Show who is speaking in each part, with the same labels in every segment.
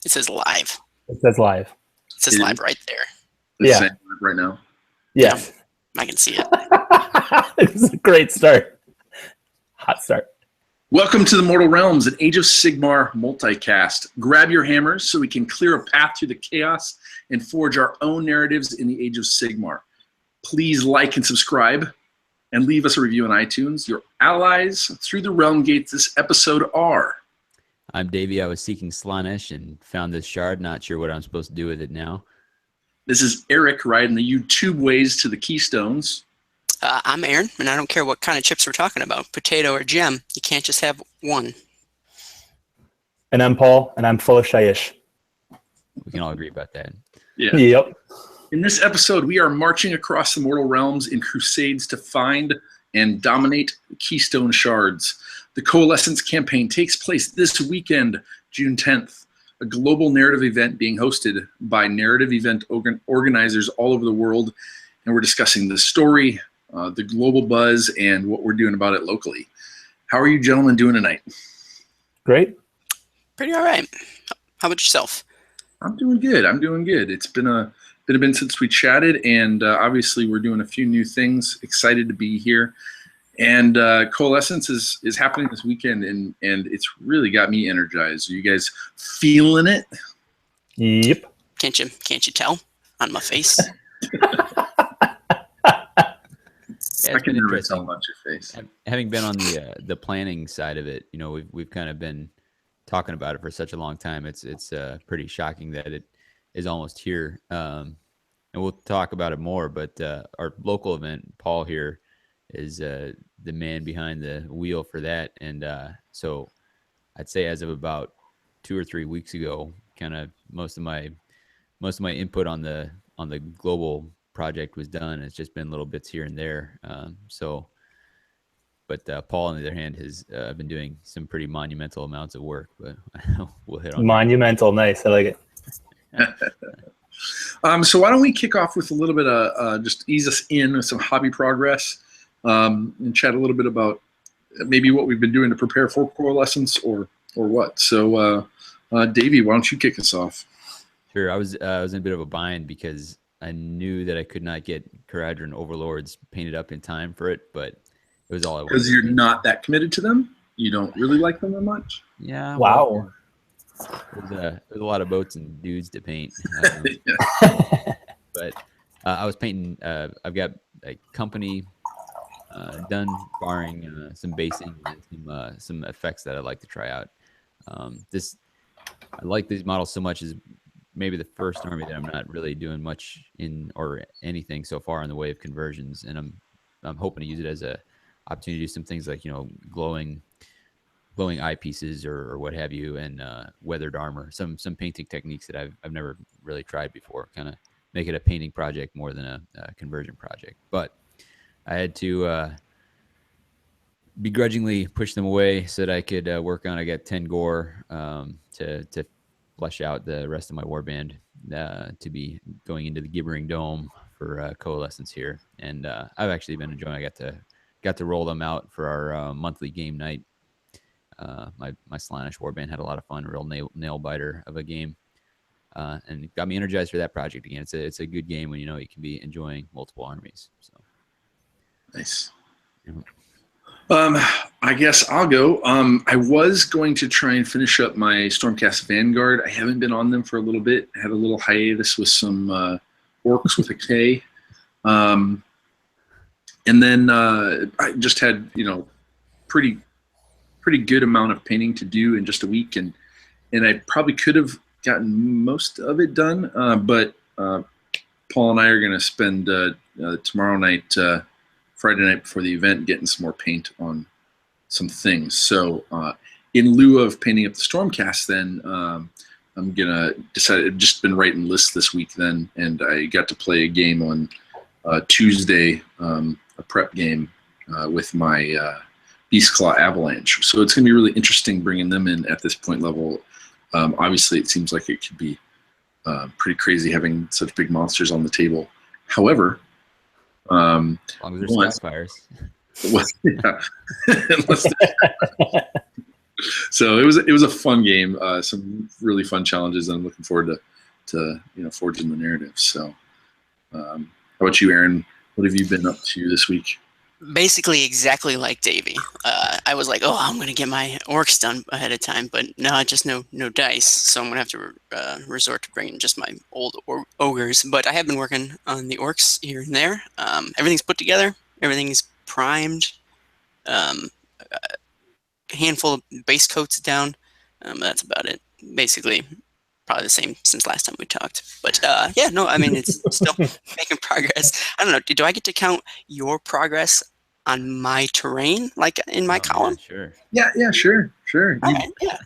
Speaker 1: It says live.
Speaker 2: It says live.
Speaker 1: It says live right there.
Speaker 3: It's saying live right now.
Speaker 2: Yes.
Speaker 1: Yeah, I can see it.
Speaker 2: It's a great start. Hot start.
Speaker 3: Welcome to the Mortal Realms, an Age of Sigmar multicast. Grab your hammers so we can clear a path through the chaos and forge our own narratives in the Age of Sigmar. Please like and subscribe and leave us a review on iTunes. Your allies through the realm gates this episode are...
Speaker 4: I'm Davey. I was seeking Slaanesh and found this shard. Not sure what I'm supposed to do with it now.
Speaker 3: This is Eric riding the YouTube ways to the keystones.
Speaker 1: I'm Aaron, and I don't care what kind of chips we're talking about, potato or gem. You can't just have one.
Speaker 2: And I'm Paul, and I'm full of Shyish.
Speaker 4: We can all agree about that.
Speaker 3: Yeah.
Speaker 2: Yep.
Speaker 3: In this episode, we are marching across the mortal realms in crusades to find and dominate keystone shards. The Coalescence campaign takes place this weekend, June 10th, a global narrative event being hosted by narrative event organizers all over the world, and we're discussing the story, the global buzz, and what we're doing about it locally. How are you gentlemen doing tonight?
Speaker 2: Great.
Speaker 1: Pretty all right. How about yourself?
Speaker 3: I'm doing good. It's been a bit since we chatted, and obviously we're doing a few new things. Excited to be here. And Coalescence is happening this weekend, and it's really got me energized. Are you guys feeling it?
Speaker 2: Yep.
Speaker 1: Can't you tell on my face?
Speaker 3: I can never tell about your face.
Speaker 4: Having been on the planning side of it, we've kind of been talking about it for such a long time. It's pretty shocking that it is almost here. And we'll talk about it more. But our local event, Paul here, is the man behind the wheel for that. And so I'd say as of about 2 or 3 weeks ago, kind of most of my input on the global project was done. It's just been little bits here and there. But Paul, on the other hand, has been doing some pretty monumental amounts of work. But we'll hit on
Speaker 2: monumental. That. Nice. I like
Speaker 3: it. So why don't we kick off with a little bit of just ease us in with some hobby progress, and chat a little bit about maybe what we've been doing to prepare for Coalescence or what. So, Davey, why don't you kick us off?
Speaker 4: Sure. I was in a bit of a bind because I knew that I could not get Kharadron Overlords painted up in time for it, but it was all I wanted.
Speaker 3: Because you're not that committed to them? You don't really like them that much?
Speaker 4: Yeah.
Speaker 2: Wow.
Speaker 4: There's a lot of boats and dudes to paint. But I was painting. I've got a company done, barring some basing and some effects that I'd like to try out. I like these models so much. Is maybe the first army that I'm not really doing much in or anything so far in the way of conversions, and I'm hoping to use it as a opportunity to do some things like glowing eyepieces or what have you, and weathered armor. Some painting techniques that I've never really tried before. Kind of make it a painting project more than a conversion project. But I had to begrudgingly push them away so that I could work on. I got 10 gore to flesh out the rest of my warband to be going into the Gibbering Dome for Coalescence here, and I've actually been enjoying. I got to roll them out for our monthly game night. My Slaanesh warband had a lot of fun, real nail biter of a game, and it got me energized for that project again. It's a good game when you can be enjoying multiple armies. So
Speaker 3: nice.
Speaker 4: Yeah.
Speaker 3: I guess I'll go. I was going to try and finish up my Stormcast Vanguard. I haven't been on them for a little bit. I had a little hiatus with some orcs with a K. And then I just had, pretty good amount of painting to do in just a week. And I probably could have gotten most of it done. But Paul and I are going to spend tomorrow night, Friday night before the event, getting some more paint on some things. So in lieu of painting up the Stormcast, then I'm gonna decide. I've just been writing lists this week then, and I got to play a game on Tuesday, a prep game with my Beastclaw Avalanche. So it's gonna be really interesting bringing them in at this point level. Obviously, it seems like it could be pretty crazy having such big monsters on the table. However,
Speaker 4: as long as there's Sapphires.
Speaker 3: Yeah. So it was a fun game. Some really fun challenges, and I'm looking forward to forging the narrative. So, how about you, Aaron? What have you been up to this week?
Speaker 1: Basically, exactly like Davey. I was like, oh, I'm gonna get my orcs done ahead of time, but no, just no dice. So I'm gonna have to resort to bringing just my old ogres. But I have been working on the orcs here and there. Everything's put together. Everything's primed. Um, a handful of base coats down. That's about it. Basically, probably the same since last time we talked. But yeah, no, I mean, it's still making progress. I don't know. Do I get to count your progress on my terrain, like in my column?
Speaker 4: Sure.
Speaker 3: Yeah, sure.
Speaker 1: All right, yeah.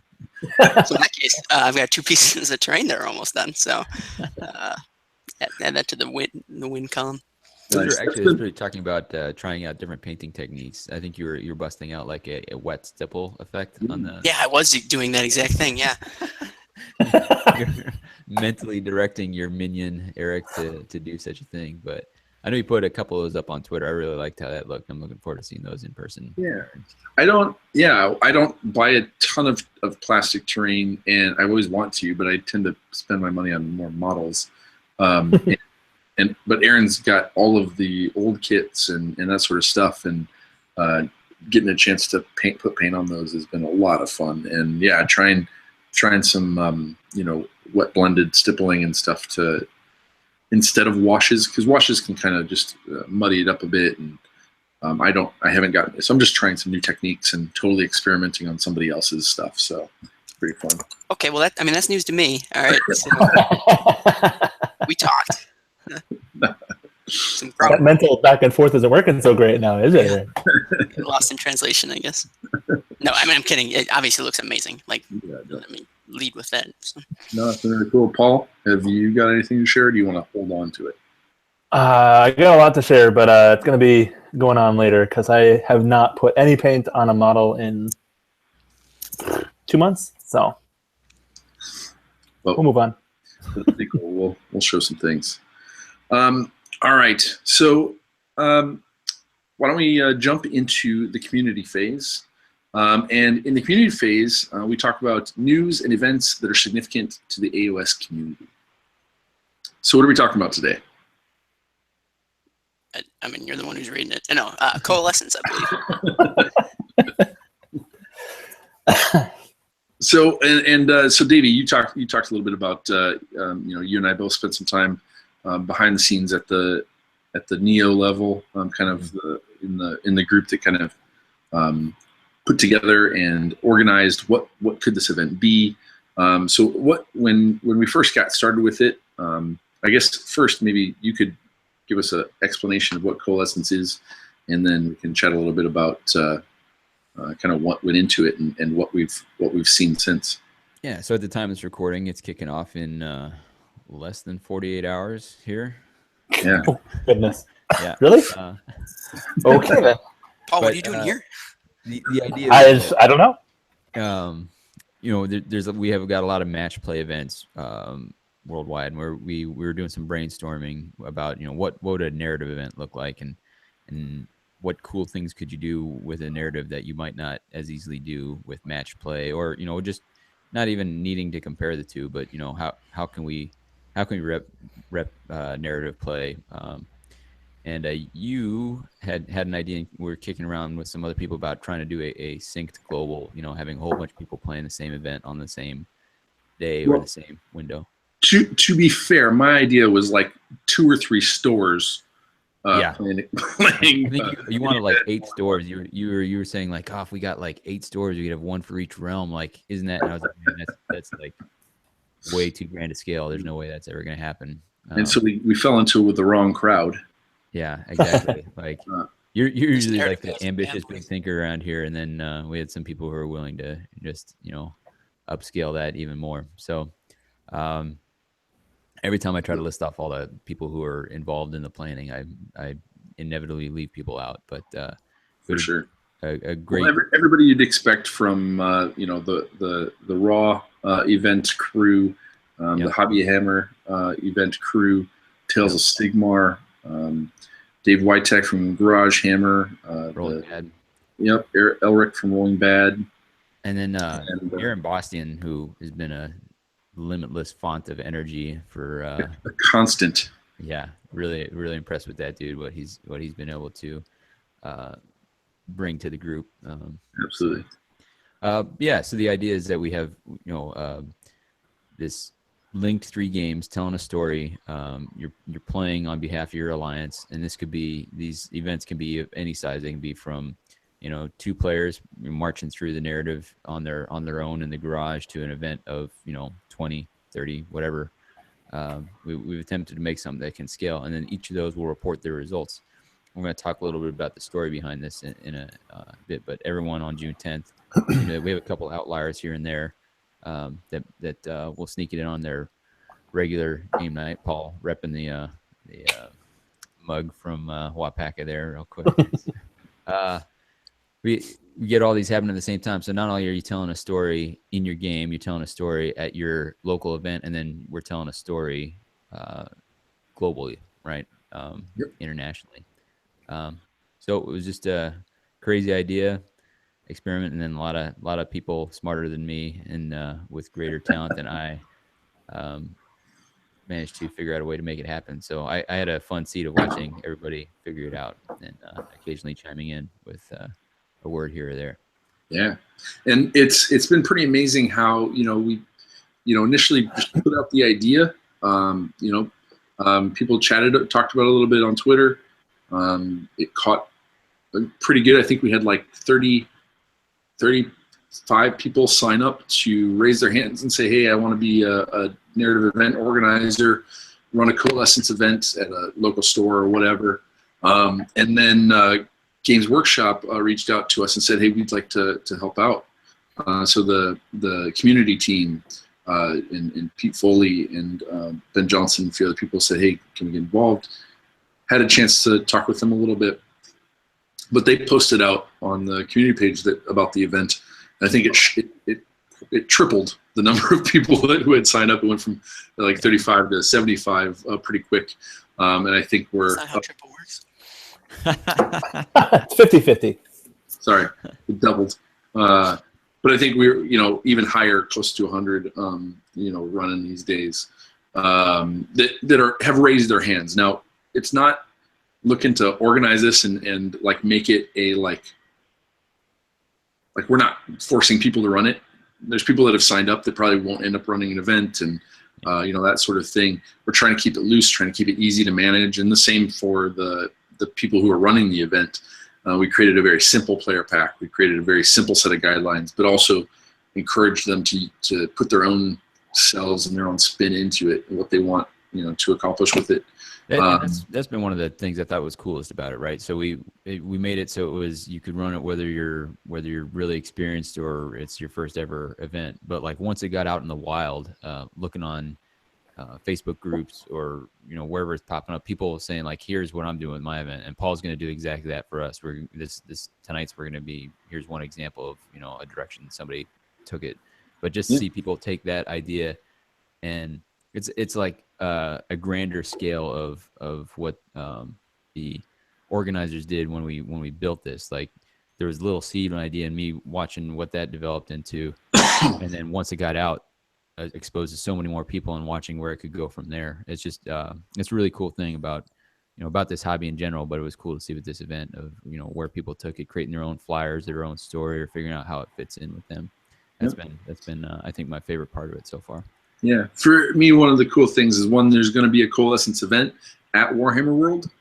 Speaker 1: So in that case, I've got 2 pieces of terrain that are almost done. So add that to the win column.
Speaker 4: So
Speaker 3: Nice.
Speaker 4: you're actually talking about trying out different painting techniques. I think you're busting out like a wet stipple effect on the.
Speaker 1: Yeah, I was doing that exact thing. Yeah.
Speaker 4: You're mentally directing your minion Eric to do such a thing, but I know you put a couple of those up on Twitter. I really liked how that looked. I'm looking forward to seeing those in person.
Speaker 3: Yeah, I don't buy a ton of plastic terrain, and I always want to, but I tend to spend my money on more models. But Aaron's got all of the old kits and that sort of stuff, and getting a chance to put paint on those has been a lot of fun. And yeah, trying some wet blended stippling and stuff to instead of washes, because washes can kind of just muddy it up a bit, and I haven't gotten it, so I'm just trying some new techniques and totally experimenting on somebody else's stuff. So it's pretty fun.
Speaker 1: Okay, well that's news to me. All right, so we talked.
Speaker 2: That mental back and forth isn't working so great now, is it?
Speaker 1: Lost in translation, I guess. No, I mean, I'm kidding. It obviously looks amazing. Like,
Speaker 3: Yeah,
Speaker 1: I mean, lead with that. So.
Speaker 3: no, it's been really cool. Paul, have you got anything to share, or do you want to hold on to it?
Speaker 2: I got a lot to share, but it's going to be going on later because I have not put any paint on a model in 2 months. So we'll move on.
Speaker 3: That's pretty cool. We'll show some things. All right. So why don't we jump into the community phase? And in the community phase, we talk about news and events that are significant to the AOS community. So what are we talking about today?
Speaker 1: I mean, you're the one who's reading it. No, Coalescence, I believe.
Speaker 3: So so Davey, you talked a little bit about you and I both spent some time behind the scenes at the Neo level, kind of in the group that kind of put together and organized what could this event be. So when we first got started with it, I guess first maybe you could give us an explanation of what Coalescence is, and then we can chat a little bit about kind of what went into it and what we've seen since.
Speaker 4: Yeah. So at the time of this recording, it's kicking off in less than 48 hours here.
Speaker 3: Yeah.
Speaker 2: Oh, goodness.
Speaker 4: Yeah.
Speaker 2: Really? Okay then.
Speaker 1: Paul, what are you doing here?
Speaker 4: The idea.
Speaker 2: I don't know.
Speaker 4: We have got a lot of match play events worldwide, where we were doing some brainstorming about what would a narrative event look like, and what cool things could you do with a narrative that you might not as easily do with match play, or just not even needing to compare the two, but how can we rep narrative play. And you had an idea. We were kicking around with some other people about trying to do a synced global, having a whole bunch of people playing the same event on the same day or the same window.
Speaker 3: To be fair, my idea was like 2 or 3 stores. Playing,
Speaker 4: I think you wanted like 8 stores. You were saying like, if we got like 8 stores, we could have 1 for each realm. Like, isn't that? And I was like, man, that's like way too grand a scale. There's no way that's ever going to happen.
Speaker 3: And so we fell into it with the wrong crowd.
Speaker 4: Yeah, exactly. Like you're usually like the ambitious big thinker around here, and then we had some people who were willing to just upscale that even more. So every time I try to list off all the people who are involved in the planning, I inevitably leave people out. But
Speaker 3: for sure,
Speaker 4: a great
Speaker 3: everybody you'd expect from the Raw event crew, the Hobby Hammer event crew, Tales of Sigmar. Dave Whitek from Garage Hammer.
Speaker 4: Rolling Bad.
Speaker 3: Yep, Elric from Rolling Bad.
Speaker 4: And then
Speaker 3: And
Speaker 4: Aaron Bostian, who has been a limitless font of energy for
Speaker 3: a constant.
Speaker 4: yeah, really impressed with that dude. What he's been able to bring to the group.
Speaker 3: Absolutely.
Speaker 4: Yeah. So the idea is that we have this linked 3 games telling a story. You're playing on behalf of your alliance, and these events can be of any size. They can be from 2 players marching through the narrative on their own in the garage to an event of 20, 30, whatever. We've attempted to make something that can scale, and then each of those will report their results. We're going to talk a little bit about the story behind this in a bit, but everyone on June 10th, we have a couple outliers here and there that will sneak it in on their regular game night. Paul repping the mug from Wapaka there real quick. We get all these happening at the same time. So not only are you telling a story in your game, you're telling a story at your local event, and then we're telling a story globally, right?
Speaker 3: Yep.
Speaker 4: Internationally. So it was just a crazy idea, experiment, and then a lot of people smarter than me and with greater talent than I managed to figure out a way to make it happen. So I had a fun seat of watching everybody figure it out and occasionally chiming in with a word here or there.
Speaker 3: Yeah, and it's been pretty amazing how we initially just put out the idea. People talked about it a little bit on Twitter. It caught pretty good. I think we had like 35 people sign up to raise their hands and say, hey, I want to be a narrative event organizer, run a Coalescence event at a local store or whatever. And then Games Workshop reached out to us and said, hey, we'd like to help out. So the community team and Pete Foley and Ben Johnson and a few other people said, hey, can we get involved? Had a chance to talk with them a little bit. But they posted out on the community page about the event. I think it tripled the number of people who had signed up. It went from like 35 to 75 pretty quick. And I think we're...
Speaker 1: That's not how triple works.
Speaker 2: 50-50.
Speaker 3: Sorry, it doubled. But I think we're, even higher, close to 100, running these days that have raised their hands. Now, it's not looking to organize this and like make it a like we're not forcing people to run it. There's people that have signed up that probably won't end up running an event and that sort of thing. We're trying to keep it loose, trying to keep it easy to manage, and the same for the people who are running the event. We created a very simple player pack. We created a very simple set of guidelines, but also encouraged them to put their own selves and their own spin into it and what they want to accomplish with it.
Speaker 4: That's been one of the things I thought was coolest about it, right? So we made it so it was you could run it whether you're really experienced or it's your first ever event. But like once it got out in the wild, looking on Facebook groups or wherever it's popping up, people saying like, "Here's what I'm doing with my event," and Paul's going to do exactly that for us. We're tonight's we're going to be here's one example of a direction somebody took it, but just to see people take that idea and it's like a grander scale of what the organizers did when we built this. Like there was a little seed idea and me watching what that developed into, and then once it got out, exposed to so many more people and watching where it could go from there. It's just it's a really cool thing about about this hobby in general, but it was cool to see with this event of where people took it, creating their own flyers, their own story, or figuring out how it fits in with them. That's been I think my favorite part of it so far.
Speaker 3: Yeah, for me, one of the cool things is there's going to be a Coalescence event at Warhammer World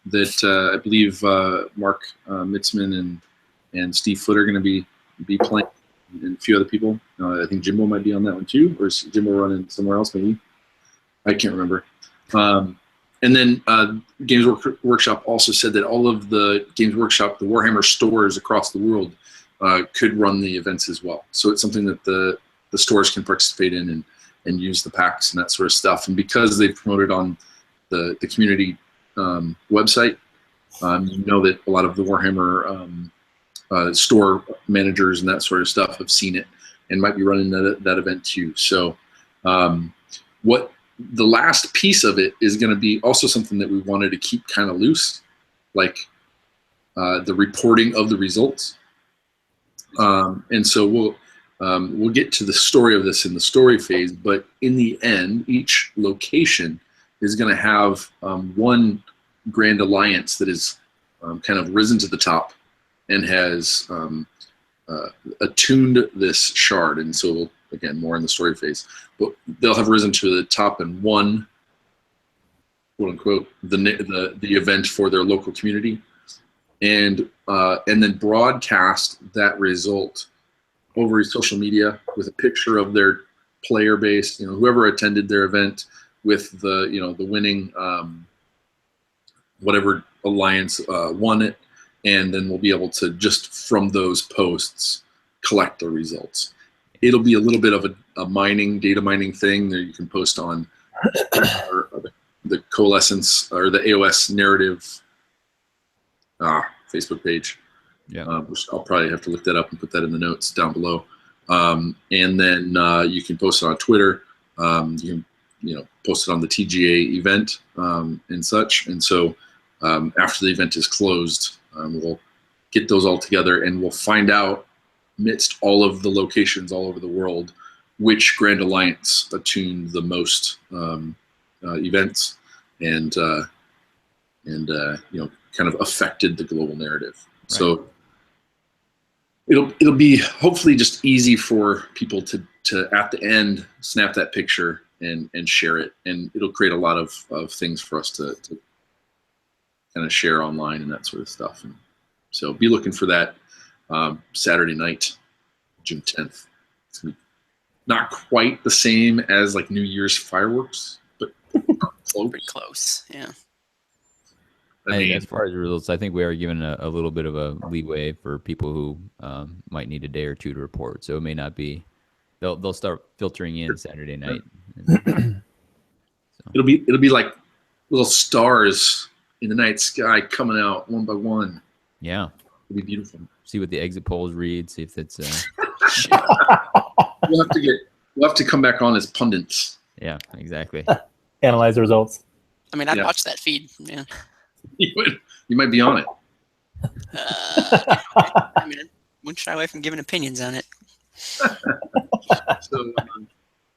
Speaker 3: that I believe Mark Mitzman and Steve Foote are going to be playing, and a few other people. I think Jimbo might be on that one too, or is Jimbo running somewhere else maybe? I can't remember. And then Games Workshop also said that all of the Games Workshop, the Warhammer stores across the world could run the events as well. So it's something that the stores can participate in and use the packs and that sort of stuff. And because they've promoted on the community website, that a lot of the Warhammer store managers and that sort of stuff have seen it and might be running that event too. So what the last piece of it is going to be also something that we wanted to keep kind of loose, like the reporting of the results. And so we'll get to the story of this in the story phase, but in the end, each location is going to have one grand alliance that is kind of risen to the top and has attuned this shard. And so, again, more in the story phase, but they'll have risen to the top and won, quote unquote, the event for their local community, and then broadcast that result over social media with a picture of their player base, whoever attended their event, with the winning whatever alliance won it, and then we'll be able to, just from those posts, collect the results. It'll be a little bit of a data mining thing that you can post on the Coalescence or the AOS narrative Facebook page. Yeah, which I'll probably have to look that up and put that in the notes down below. And then you can post it on Twitter. You can post it on the TGA event and such. And so after the event is closed, we'll get those all together and we'll find out, amidst all of the locations all over the world, which Grand Alliance attuned the most events and kind of affected the global narrative. Right. So it'll be hopefully just easy for people to at the end snap that picture and share it, and it'll create a lot of things for us to kind of share online and that sort of stuff. And so be looking for that Saturday night, June 10th. It's gonna be not quite the same as like New Year's fireworks, but close.
Speaker 1: Pretty close, yeah.
Speaker 4: As far as the results, I think we are given a little bit of a leeway for people who might need a day or two to report. So it may not be. They'll start filtering in Saturday night.
Speaker 3: It'll be like little stars in the night sky coming out one by one.
Speaker 4: Yeah,
Speaker 3: it'll be beautiful.
Speaker 4: See what the exit polls read. See if it's.
Speaker 3: We'll have to come back on as pundits.
Speaker 4: Yeah, exactly.
Speaker 2: Analyze the results.
Speaker 1: I mean, I'd watch that feed. Yeah.
Speaker 3: You might be on it.
Speaker 1: I mean, I wouldn't shy away from giving opinions on it.
Speaker 3: So,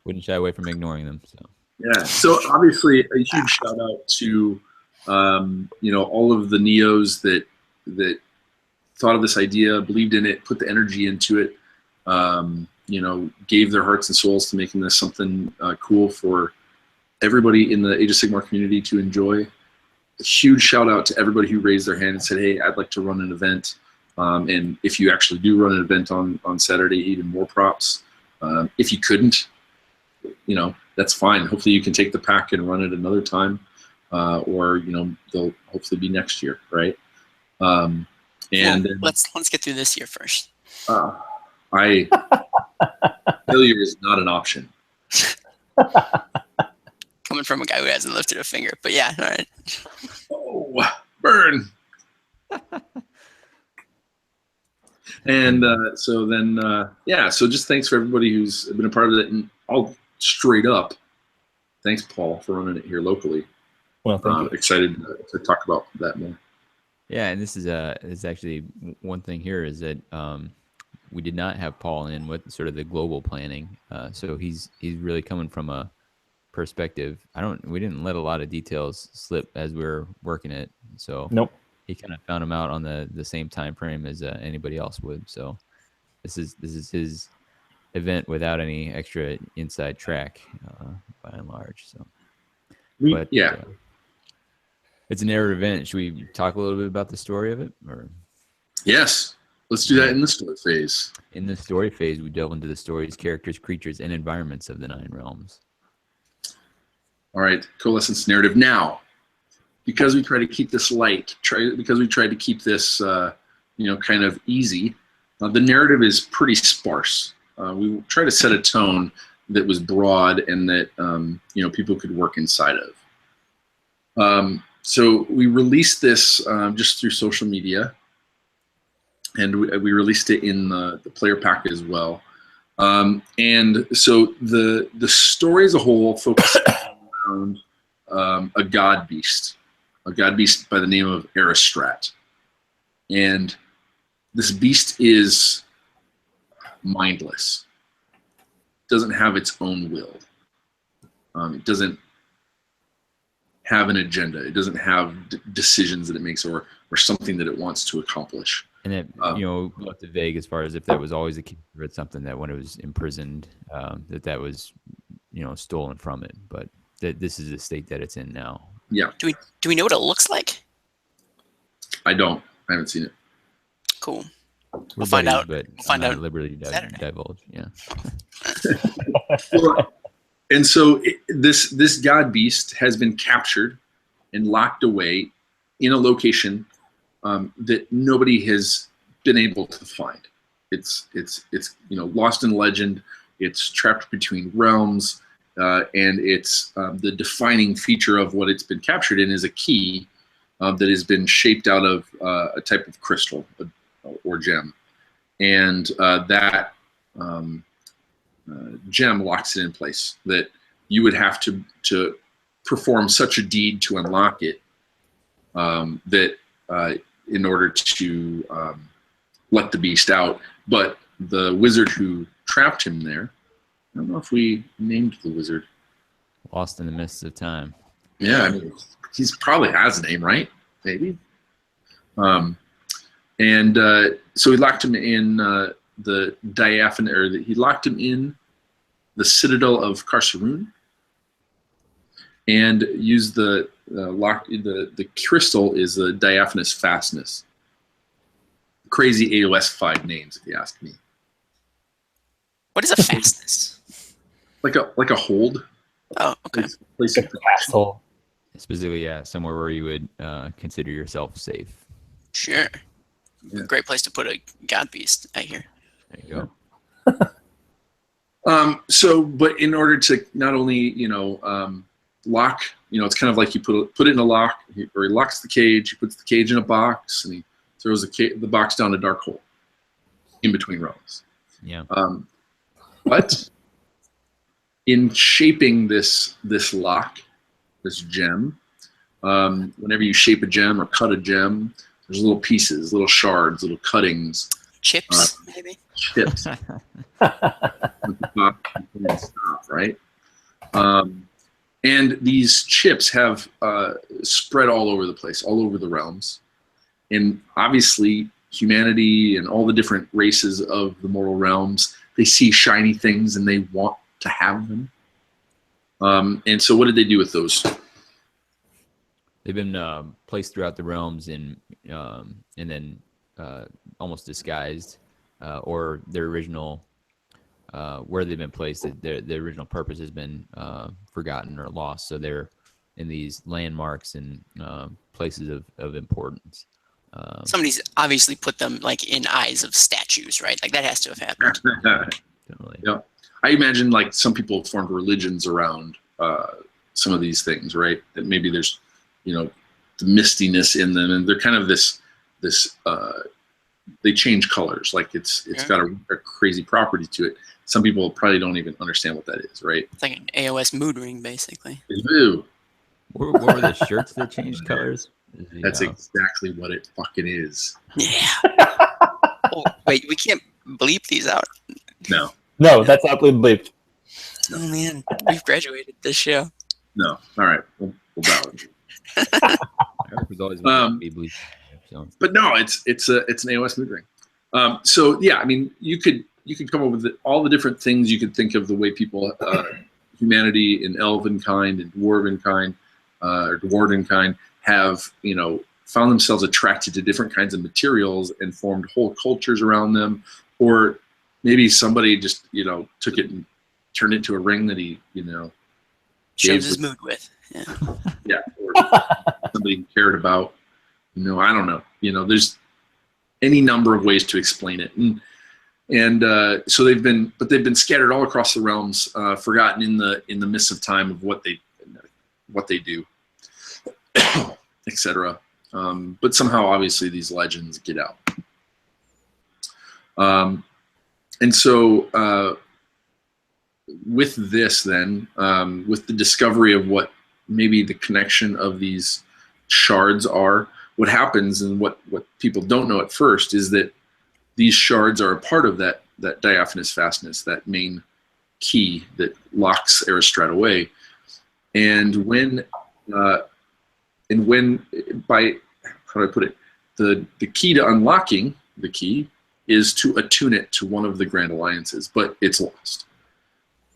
Speaker 4: wouldn't shy away from ignoring them. So
Speaker 3: yeah. So obviously, a huge shout out to all of the Neos that thought of this idea, believed in it, put the energy into it. Gave their hearts and souls to making this something cool for everybody in the Age of Sigmar community to enjoy. A huge shout out to everybody who raised their hand and said, hey, I'd like to run an event. And if you actually do run an event on Saturday, even more props. If you couldn't, that's fine. Hopefully you can take the pack and run it another time. Or they'll hopefully be next year, right?
Speaker 1: Let's get through this year first.
Speaker 3: Failure is not an option.
Speaker 1: Coming from a guy who hasn't lifted a finger, but yeah, all right.
Speaker 3: Oh, burn. And so just thanks for everybody who's been a part of it. And I'll straight up, thanks, Paul, for running it here locally.
Speaker 2: Well, thank you.
Speaker 3: Excited to talk about that more.
Speaker 4: Yeah, and this is actually one thing here is that we did not have Paul in with sort of the global planning. So he's really coming from a perspective. We didn't let a lot of details slip as we were working it. So
Speaker 2: nope.
Speaker 4: He kind of found them out on the same time frame as anybody else would. So this is his event without any extra inside track, by and large. So, it's a narrative event. Should we talk a little bit about the story of it, or?
Speaker 3: Yes, let's do that in the story phase.
Speaker 4: In the story phase, we delve into the stories, characters, creatures, and environments of the 9 realms. All
Speaker 3: right, Coalescence narrative now. Because we try to keep this light, because we try to keep this, kind of easy, the narrative is pretty sparse. We try to set a tone that was broad and that, people could work inside of. So we released this just through social media, and we released it in the player pack as well. And so the story as a whole focuses around a god beast by the name of Aristrat. And this beast is mindless. It doesn't have its own will. It doesn't have an agenda. It doesn't have decisions that it makes or something that it wants to accomplish.
Speaker 4: And that, you know, left it vague as far as if that was always the case, or it's something that when it was imprisoned, that was, you know, stolen from it. But that this is the state that it's in now.
Speaker 3: Yeah.
Speaker 1: Do we know what it looks like?
Speaker 3: I don't. I haven't seen it.
Speaker 1: Cool.
Speaker 4: We'll
Speaker 1: find
Speaker 4: buddies,
Speaker 1: out.
Speaker 4: But
Speaker 1: We'll find out
Speaker 4: liberty to
Speaker 1: Saturday.
Speaker 4: divulge. Yeah.
Speaker 3: Well, and so this god beast has been captured and locked away in a location that nobody has been able to find. It's you know, lost in legend. It's trapped between realms, and it's the defining feature of what it's been captured in is a key that has been shaped out of a type of crystal or gem, and that gem locks it in place. That you would have to perform such a deed to unlock it, that in order to let the beast out. But the wizard who trapped him there, I don't know if we named the wizard.
Speaker 4: Lost in the mists of time.
Speaker 3: Yeah, I mean, he's probably has a name, right? Maybe. And so he locked him in the diaphanous, or he locked him in the citadel of Karsaroon, and used the crystal is the diaphanous fastness. Crazy AOS5 names, if you ask me.
Speaker 1: What is a fastness?
Speaker 3: Like a hold.
Speaker 1: Oh, okay.
Speaker 3: Place of protection.
Speaker 2: Castle.
Speaker 4: Specifically, yeah, somewhere where you would consider yourself safe.
Speaker 1: Sure.
Speaker 3: Yeah.
Speaker 1: Great place to put a god beast, I hear.
Speaker 4: There you go.
Speaker 3: So, but in order to not only, you know, lock, you know, it's kind of like you put it in a lock, or he locks the cage, he puts the cage in a box, and he throws the box down a dark hole in between realms.
Speaker 4: Yeah.
Speaker 3: But in shaping this lock, this gem, whenever you shape a gem or cut a gem, there's little pieces, little shards, little cuttings,
Speaker 1: Chips, maybe?
Speaker 3: chips. Right? And these chips have spread all over the place, all over the realms. And obviously, humanity and all the different races of the mortal realms, they see shiny things and they want to have them. And so what did they do with those?
Speaker 4: They've been placed throughout the realms and then almost disguised, or their original where they've been placed. Their original purpose has been forgotten or lost. So they're in these landmarks and places of importance.
Speaker 1: Somebody's obviously put them like in eyes of statues, right? Like that has to have happened.
Speaker 4: Definitely.
Speaker 3: Yeah, I imagine like some people formed religions around some of these things, right? That maybe there's, you know, the mistiness in them, and they're kind of this they change colors, like it's got a crazy property to it. Some people probably don't even understand what that is, right?
Speaker 1: It's like an AOS mood ring, basically.
Speaker 3: Ew.
Speaker 4: What were the shirts that changed colors?
Speaker 3: That's exactly what it fucking is.
Speaker 1: Yeah. Oh, wait, we can't bleep these out.
Speaker 3: No,
Speaker 2: No, that's not bleeped.
Speaker 1: Oh man, we've graduated this show.
Speaker 3: no. All right, we'll bow it.
Speaker 4: There's always so.
Speaker 3: But no, it's an AOS mood ring. So yeah, I mean, you could come up with all the different things you could think of, the way people, humanity and elven kind and dwarven kind, or dwarven kind, have, you know, found themselves attracted to different kinds of materials and formed whole cultures around them. Or maybe somebody just, you know, took it and turned it into a ring that he, you know,
Speaker 1: Shows his mood with. Yeah.
Speaker 3: yeah, or somebody cared about. You know, I don't know. You know, there's any number of ways to explain it, and so they've been scattered all across the realms, forgotten in the midst of time of what they do, etc. But somehow, obviously, these legends get out, and so with this, then, with the discovery of what maybe the connection of these shards are. What happens, and what people don't know at first, is that these shards are a part of that that diaphanous fastness, that main key that locks Aristrat away. And when by, how do I put it, the key to unlocking the key is to attune it to one of the Grand Alliances, but it's lost.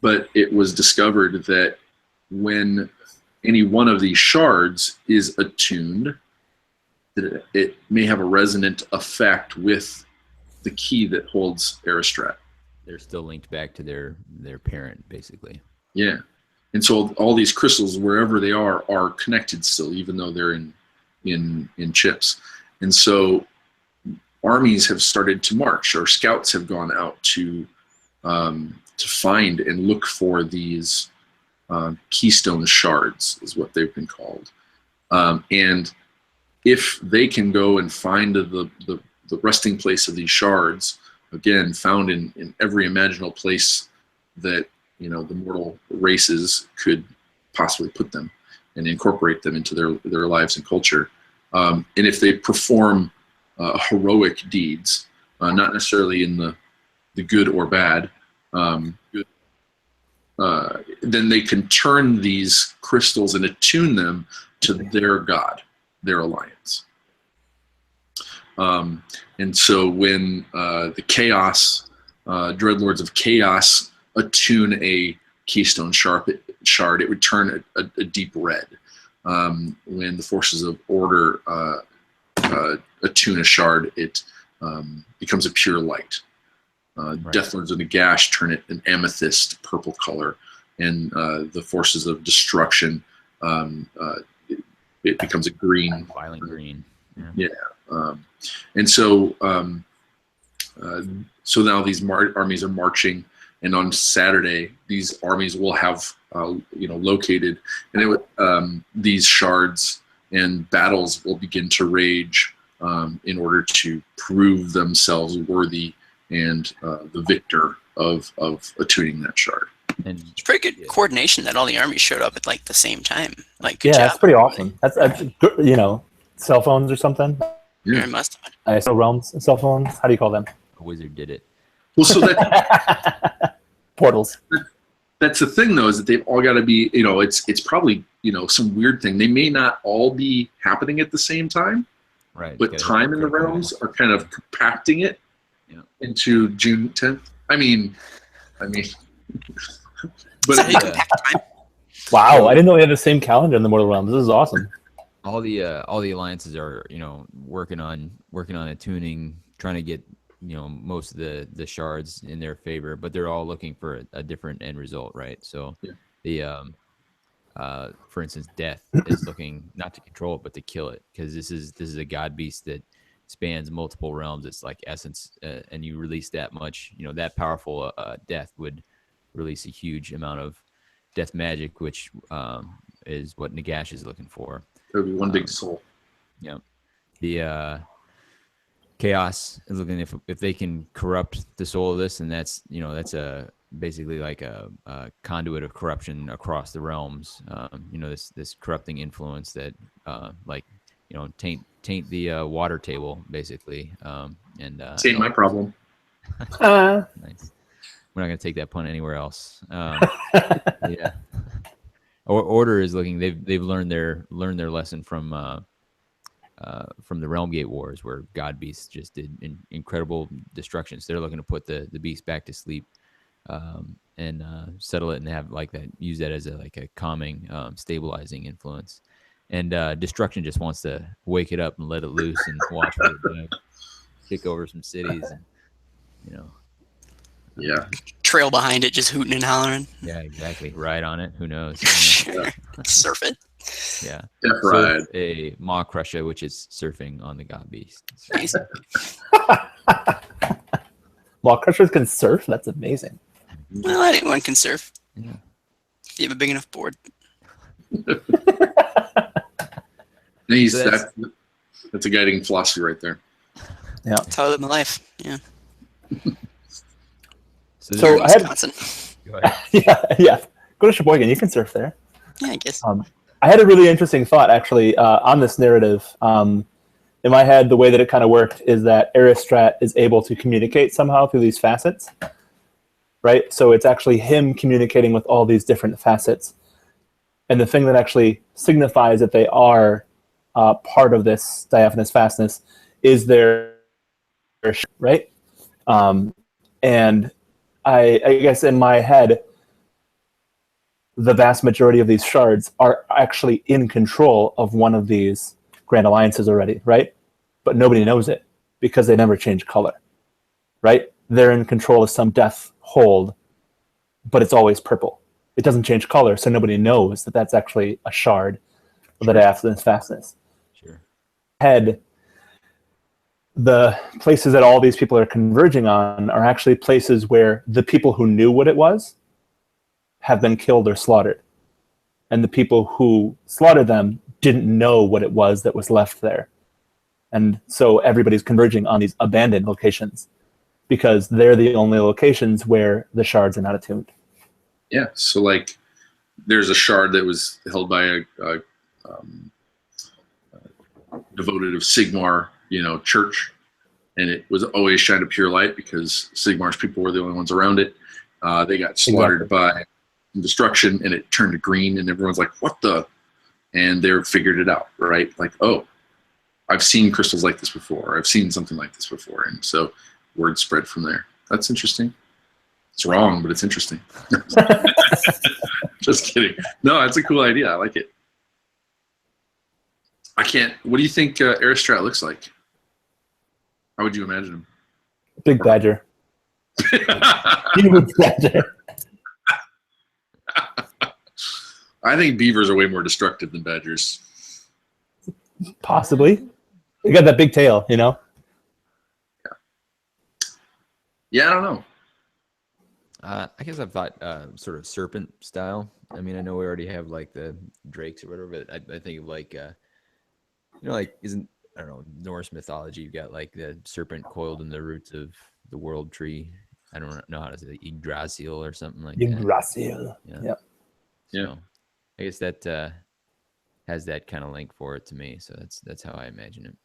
Speaker 3: But it was discovered that when any one of these shards is attuned, that it may have a resonant effect with the key that holds Aristrat.
Speaker 4: They're still linked back to their parent, basically.
Speaker 3: Yeah. And so all these crystals, wherever they are connected still, even though they're in chips. And so armies have started to march, or scouts have gone out to find and look for these keystone shards, is what they've been called. And if they can go and find the resting place of these shards, again, found in every imaginable place that, you know, the mortal races could possibly put them and incorporate them into their lives and culture. And if they perform heroic deeds, not necessarily in the good or bad, then they can turn these crystals and attune them to their god, their alliance. And so when the Chaos, Dreadlords of Chaos, attune a keystone shard, it would turn a deep red. When the forces of order attune a shard, it becomes a pure light. Right. Deathlords of Nagash turn it an amethyst purple color, and the forces of destruction, it becomes a green.
Speaker 4: Violent green.
Speaker 3: Yeah. And so so now these armies are marching, and on Saturday these armies will have located, and these shards, and battles will begin to rage in order to prove themselves worthy and the victor of attuning that shard.
Speaker 4: And
Speaker 1: it's pretty good coordination that all the armies showed up at like the same time. Like,
Speaker 2: yeah, that's pretty awesome. That's cell phones or something.
Speaker 1: Yeah, it must have.
Speaker 2: ISO realms and cell phones. How do you call them?
Speaker 4: a wizard did it.
Speaker 3: Well, so that
Speaker 2: portals.
Speaker 3: That's the thing, though, is that they've all got to be. It's probably some weird thing. They may not all be happening at the same time,
Speaker 4: right?
Speaker 3: But time in the realms are kind of compacting it into June 10th. I mean, but
Speaker 2: wow, I didn't know we had the same calendar in the Mortal Realms. This is awesome.
Speaker 4: All the alliances are working on attuning, trying to get most of the shards in their favor, but they're all looking for a different end result, right? So for instance, death is looking not to control it but to kill it, because this is a god beast that spans multiple realms. It's like essence, and you release that much, that powerful death would release a huge amount of death magic, which is what Nagash is looking for.
Speaker 3: There would be one big soul.
Speaker 4: Yeah. The Chaos is looking if they can corrupt the soul of this, and that's basically like a conduit of corruption across the realms. This corrupting influence that taint the water table, basically.
Speaker 3: Ain't my problem.
Speaker 4: Nice. We're not gonna take that pun anywhere else. Yeah. Order is looking. They've learned their lesson from the Realm Gate Wars, where God Beasts just did incredible destructions. They're looking to put the beast back to sleep, and settle it, and have use that as a calming, stabilizing influence. And destruction just wants to wake it up and let it loose and watch it kick over some cities, and
Speaker 3: yeah,
Speaker 1: trail behind it, just hooting and hollering.
Speaker 4: Yeah, exactly. Ride on it. Who knows?
Speaker 1: Surf it.
Speaker 4: Yeah.
Speaker 3: Right.
Speaker 4: A Maw Crusher, which is surfing on the God Beast.
Speaker 1: Nice.
Speaker 2: Maw Crushers can surf? That's amazing.
Speaker 1: Well, anyone can surf.
Speaker 4: Yeah.
Speaker 1: If you have a big enough board.
Speaker 3: Nice. That's a guiding philosophy right there.
Speaker 2: Yeah.
Speaker 1: That's how I live my life. Yeah.
Speaker 2: So I had,
Speaker 1: Wisconsin.
Speaker 2: yeah. Go to Sheboygan. You can surf there.
Speaker 1: Yeah, I guess.
Speaker 2: I had a really interesting thought, actually, on this narrative. in my head, the way that it kind of worked is that Aristrat is able to communicate somehow through these facets, right? So it's actually him communicating with all these different facets. And the thing that actually signifies that they are part of this diaphanous fastness is their right? And I guess in my head, the vast majority of these shards are actually in control of one of these Grand Alliances already, right? But nobody knows it because they never change color, right? They're in control of some death hold, but it's always purple. It doesn't change color, so nobody knows that that's actually a shard of the diaphanous fastness.
Speaker 4: Sure.
Speaker 2: Head, the places that all these people are converging on are actually places where the people who knew what it was have been killed or slaughtered. And the people who slaughtered them didn't know what it was that was left there. And so everybody's converging on these abandoned locations because they're the only locations where the shards are not attuned.
Speaker 3: Yeah, so like there's a shard that was held by a devoted of Sigmar, church, and it was always shined a pure light because Sigmar's people were the only ones around it. They got slaughtered by destruction, and it turned to green, and everyone's like, "What the?" And they figured it out, right? Like, oh, I've seen crystals like this before. I've seen something like this before, and so word spread from there. That's interesting. It's wrong, but it's interesting. Just kidding. No, it's a cool idea. I like it. What do you think Aristrat looks like? How would you imagine him?
Speaker 2: Big badger. Huge badger.
Speaker 3: I think beavers are way more destructive than badgers.
Speaker 2: Possibly. They got that big tail,
Speaker 3: Yeah, I don't know.
Speaker 4: I guess I've thought sort of serpent style. I mean, I know we already have like the drakes or whatever, but I think of like, like I don't know, Norse mythology. You've got like the serpent coiled in the roots of the world tree. I don't know how to say it, Yggdrasil or something like that.
Speaker 2: Yggdrasil. Yeah.
Speaker 3: Yeah.
Speaker 4: I guess that has that kind of link for it to me. So that's how I imagine it.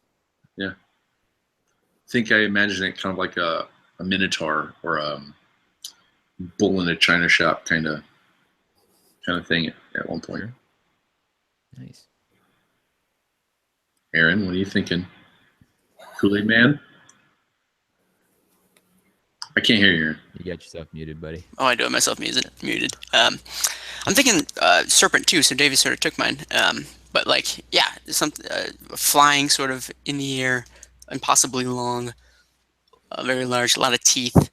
Speaker 3: Yeah. I think I imagine it kind of like a minotaur or a bull in a china shop kind of thing at one point.
Speaker 4: Sure. Nice.
Speaker 3: Aaron, what are you thinking? Kool-Aid Man? I can't hear you, Aaron.
Speaker 4: You got yourself muted, buddy.
Speaker 1: Oh, I do have myself muted. I'm thinking serpent too, so Davey sort of took mine. But like, yeah, something flying sort of in the air, impossibly long, very large, a lot of teeth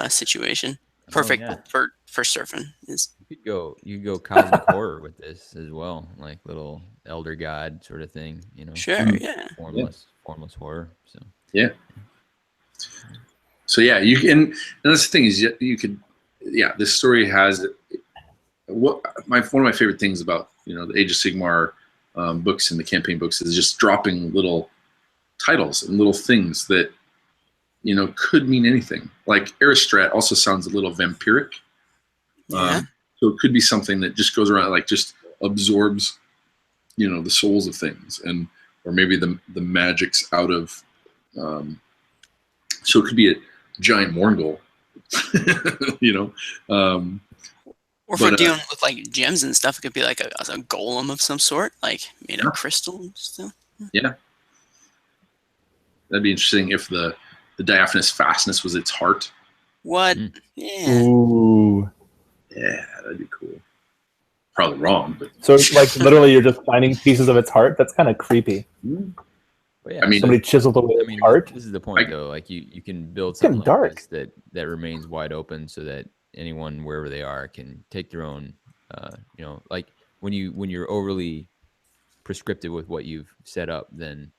Speaker 1: situation. Perfect for surfing.
Speaker 4: You could go cosmic horror with this as well, like little elder god sort of thing,
Speaker 1: Sure, yeah.
Speaker 4: Formless horror. So
Speaker 3: yeah. So yeah, you can. And that's the thing is, you could. Yeah, this story has one of my favorite things about the Age of Sigmar books and the campaign books is just dropping little titles and little things that could mean anything. Like Aristrat also sounds a little vampiric.
Speaker 1: Yeah.
Speaker 3: So it could be something that just goes around, like just absorbs, the souls of things, or maybe the magics out of. So it could be a giant Morgul,
Speaker 1: Or if we're dealing with like gems and stuff, it could be like a golem of some sort, like made of crystal and stuff.
Speaker 3: Yeah, that'd be interesting if the diaphanous fastness was its heart.
Speaker 1: What? Yeah.
Speaker 2: Ooh.
Speaker 3: Yeah, that'd be cool. Probably wrong, but
Speaker 2: so like literally you're just finding pieces of its heart. That's kind of creepy.
Speaker 4: Well, yeah,
Speaker 3: I mean,
Speaker 2: somebody chiseled away its heart.
Speaker 4: This is the point, though. Like you can build something like this that remains wide open, so that anyone wherever they are can take their own. Like when you're overly prescriptive with what you've set up, then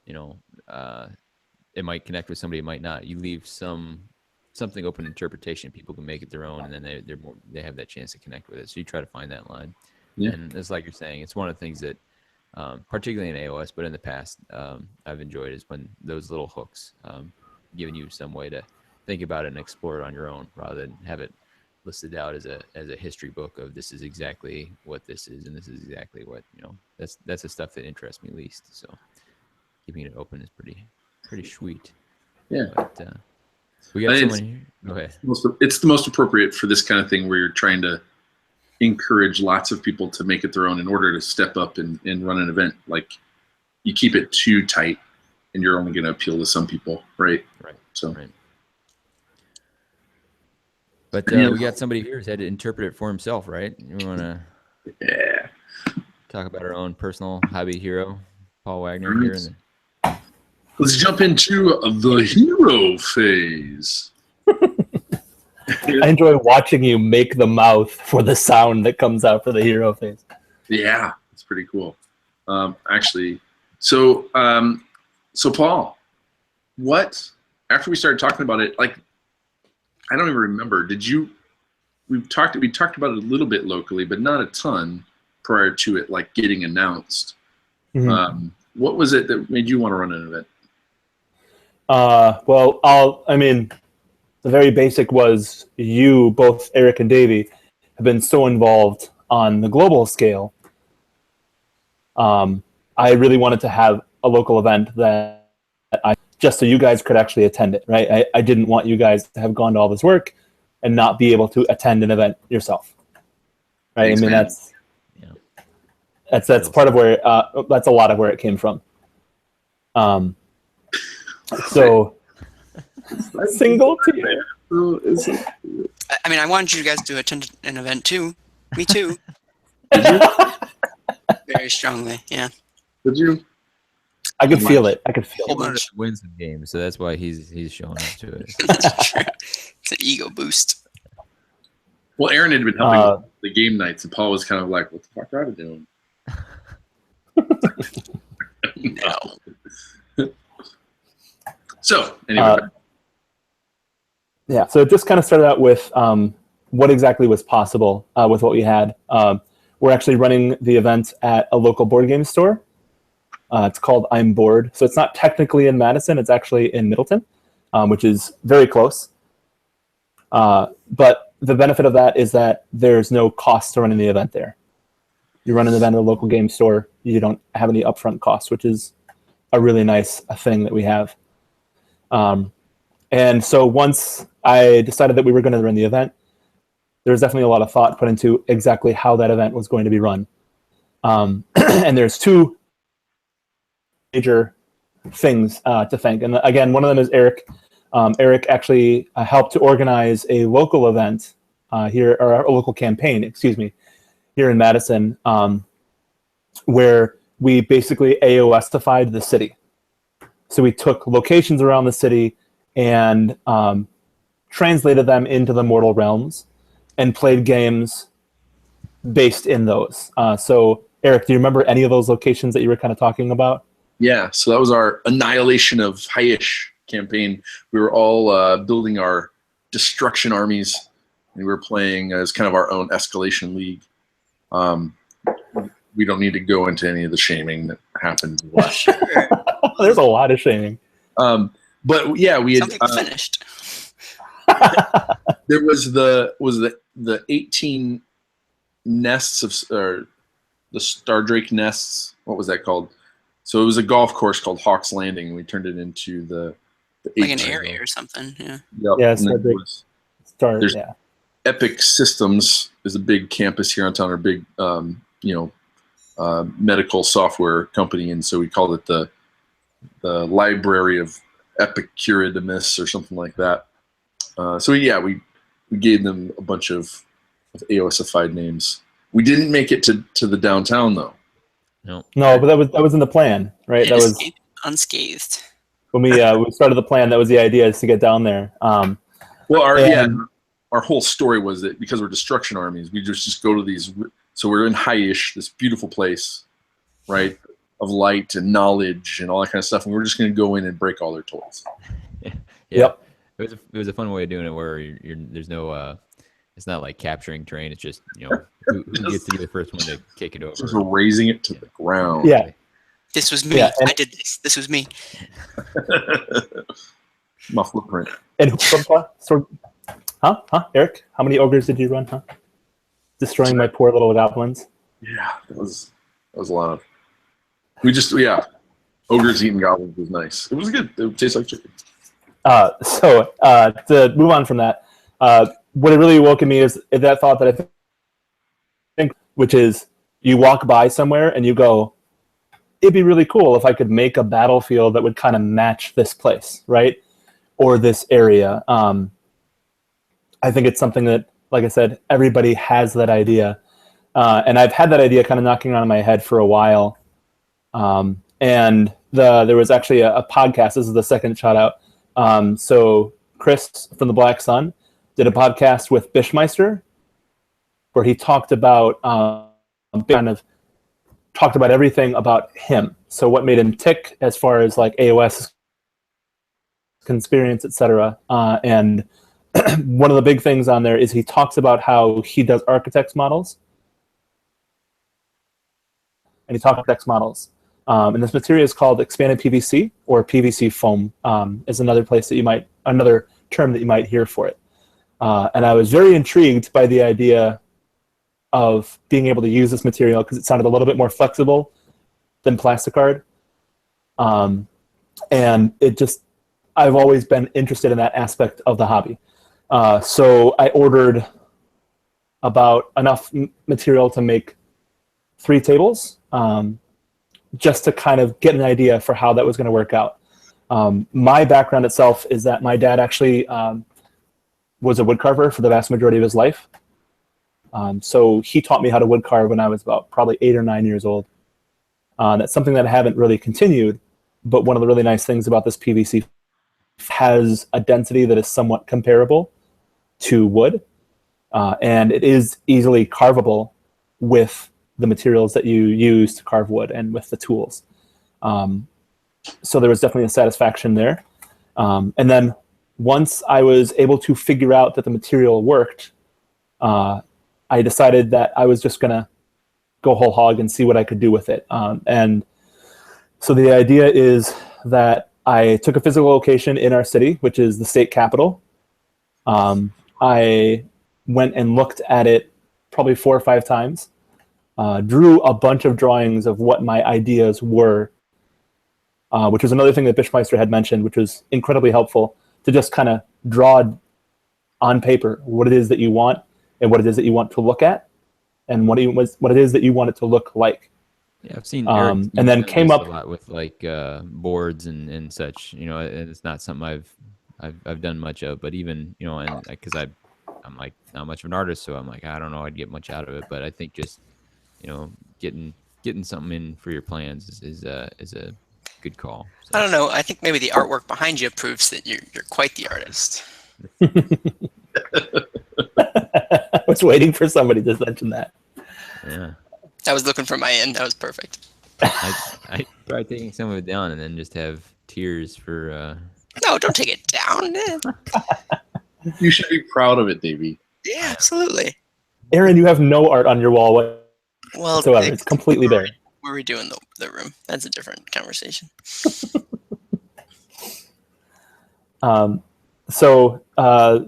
Speaker 4: it might connect with somebody, it might not. You leave something open interpretation. People can make it their own, and then they have that chance to connect with it. So you try to find that line. Yeah. And it's like you're saying, it's one of the things that, particularly in AOS, but in the past, I've enjoyed is when those little hooks, giving you some way to think about it and explore it on your own, rather than have it listed out as a history book of this is exactly what this is and this is exactly what that's the stuff that interests me least. So keeping it open is pretty sweet.
Speaker 3: Yeah.
Speaker 4: But we got someone here. Go ahead.
Speaker 3: It's the most appropriate for this kind of thing where you're trying to encourage lots of people to make it their own in order to step up and run an event. Like, you keep it too tight and you're only going to appeal to some people, right?
Speaker 4: Right.
Speaker 3: So.
Speaker 4: Right. But we got somebody here who's had to interpret it for himself, right? You want to talk about our own personal hobby hero, Paul Wagner here.
Speaker 3: Let's jump into the hero phase.
Speaker 2: I enjoy watching you make the mouth for the sound that comes out for the hero phase.
Speaker 3: Yeah, it's pretty cool. Actually, so Paul, what, after we started talking about it, like, I don't even remember. We talked about it a little bit locally, but not a ton prior to it, like, getting announced.
Speaker 2: Mm-hmm.
Speaker 3: What was it that made you want to run an event?
Speaker 2: Well, the very basic was you, both Eric and Davey, have been so involved on the global scale. I really wanted to have a local event that just so you guys could actually attend it, right? I didn't want you guys to have gone to all this work and not be able to attend an event yourself, right?
Speaker 3: Thanks,
Speaker 2: I mean,
Speaker 3: man.
Speaker 2: that's part of where that's a lot of where it came from. So single team.
Speaker 1: I mean, I wanted you guys to attend an event too. Me too. Very strongly, yeah.
Speaker 3: Did you?
Speaker 2: I could feel it. I could feel
Speaker 1: Whole
Speaker 2: it.
Speaker 4: He wanted
Speaker 1: bunch.
Speaker 4: to win some games, so that's why he's showing up to it.
Speaker 1: That's true. It's an ego boost.
Speaker 3: Well, Aaron had been helping with the game nights, and Paul was kind of like, "What the fuck are you doing?"
Speaker 1: No.
Speaker 3: So anyway,
Speaker 2: yeah. So it just kind of started out with what exactly was possible with what we had. We're actually running the event at a local board game store. It's called I'm Bored. So it's not technically in Madison. It's actually in Middleton, which is very close. But the benefit of that is that there's no cost to running the event there. You run an event at a local game store. You don't have any upfront costs, which is a really nice thing that we have. And so once I decided that we were going to run the event, there was definitely a lot of thought put into exactly how that event was going to be run. And there's two major things to thank. And again, one of them is Eric. Eric actually helped to organize a local event here, or a local campaign, excuse me, here in Madison, where we basically AOS-ified the city. So we took locations around the city and translated them into the mortal realms and played games based in those. So, Eric, do you remember any of those locations that you were kind of talking about?
Speaker 3: yeah. So that was our Annihilation of Haish campaign. We were all building our destruction armies, and we were playing as kind of our own escalation league. We don't need to go into any of the shaming that happened.
Speaker 2: There's a lot of shaming.
Speaker 3: But yeah, we had
Speaker 1: finished.
Speaker 3: there was the 18 nests or the Stardrake nests. What was that called? So it was a golf course called Hawks Landing, and we turned it into the
Speaker 1: Like an area or something, yeah.
Speaker 3: Yep.
Speaker 2: Yeah,
Speaker 3: There's Epic Systems is a big campus here in town, or big medical software company, and so we called it the Library of Epicuridimus or something like that. So yeah, we gave them a bunch of AOS-ified names. We didn't make it to the downtown though.
Speaker 2: No, but that was in the plan, right? That was
Speaker 1: unscathed.
Speaker 2: When we started the plan. That was the idea, is to get down there.
Speaker 3: Well, our whole story was that because we're destruction armies, we just go to these. So we're in Haish, this beautiful place, right, of light and knowledge and all that kind of stuff, and we're just going to go in and break all their toys.
Speaker 4: Yeah.
Speaker 2: Yep.
Speaker 4: It was a fun way of doing it, where there's no it's not like capturing terrain. It's just who gets to be the first one to kick it over.
Speaker 3: Just raising it to the ground.
Speaker 2: Yeah.
Speaker 1: This was me.
Speaker 2: Yeah,
Speaker 1: I did this. This was me.
Speaker 3: My footprint.
Speaker 2: And Eric, how many ogres did you run? Destroying my poor little goblins.
Speaker 3: Yeah, that was a lot of. We just Ogres eating goblins was nice. It was good. It tastes like chicken.
Speaker 2: To move on from that, what it really awoke in me is that thought that I think, which is you walk by somewhere and you go, it'd be really cool if I could make a battlefield that would kind of match this place, right? Or this area. I think it's something that, like I said, everybody has that idea. And I've had that idea kind of knocking around in my head for a while. And there was actually a podcast. This is the second shout out. So Chris from the Black Sun did a podcast with Bishmeister where he talked about talked about everything about him. So what made him tick as far as like AOS experience, etc. And one of the big things on there is he talks about how he does architects models. And he talks architects models. And this material is called expanded PVC or PVC foam is another term that you might hear for it. And I was very intrigued by the idea of being able to use this material because it sounded a little bit more flexible than plasticard. And I've always been interested in that aspect of the hobby. So I ordered about enough material to make 3 tables, just to kind of get an idea for how that was going to work out. My background itself is that my dad actually was a woodcarver for the vast majority of his life. So he taught me how to woodcarve when I was about probably 8 or 9 years old. That's something that I haven't really continued, but one of the really nice things about this PVC has a density that is somewhat comparable to wood, and it is easily carvable with the materials that you use to carve wood and with the tools. So there was definitely a satisfaction there. And then once I was able to figure out that the material worked, I decided that I was just going to go whole hog and see what I could do with it. And so the idea is that I took a physical location in our city, which is the state capital. I went and looked at it probably 4 or 5 times, drew a bunch of drawings of what my ideas were, which was another thing that Bishmeister had mentioned, which was incredibly helpful to just kind of draw on paper what it is that you want and what it is that you want to look at and what it is that you want it to look like.
Speaker 4: Yeah, I've seen Eric
Speaker 2: and then came up
Speaker 4: a lot with like boards and such. You know, it's not something I've done much of, but even, you know, and because I'm like not much of an artist, so I'm like I don't know I'd get much out of it, but I think just, you know, getting something in for your plans is a good call. So.
Speaker 1: I don't know. I think maybe the artwork behind you proves that you're quite the artist.
Speaker 2: I was waiting for somebody to mention that.
Speaker 4: Yeah.
Speaker 1: I was looking for my end. That was perfect.
Speaker 4: I tried taking some of it down and then just have tears for.
Speaker 1: No, don't take it down.
Speaker 3: You should be proud of it, Davey.
Speaker 1: Yeah, absolutely.
Speaker 2: Aaron, you have no art on your wall
Speaker 1: Well,
Speaker 2: whatsoever. It's completely bare.
Speaker 1: We're redoing the room. That's a different conversation.
Speaker 2: So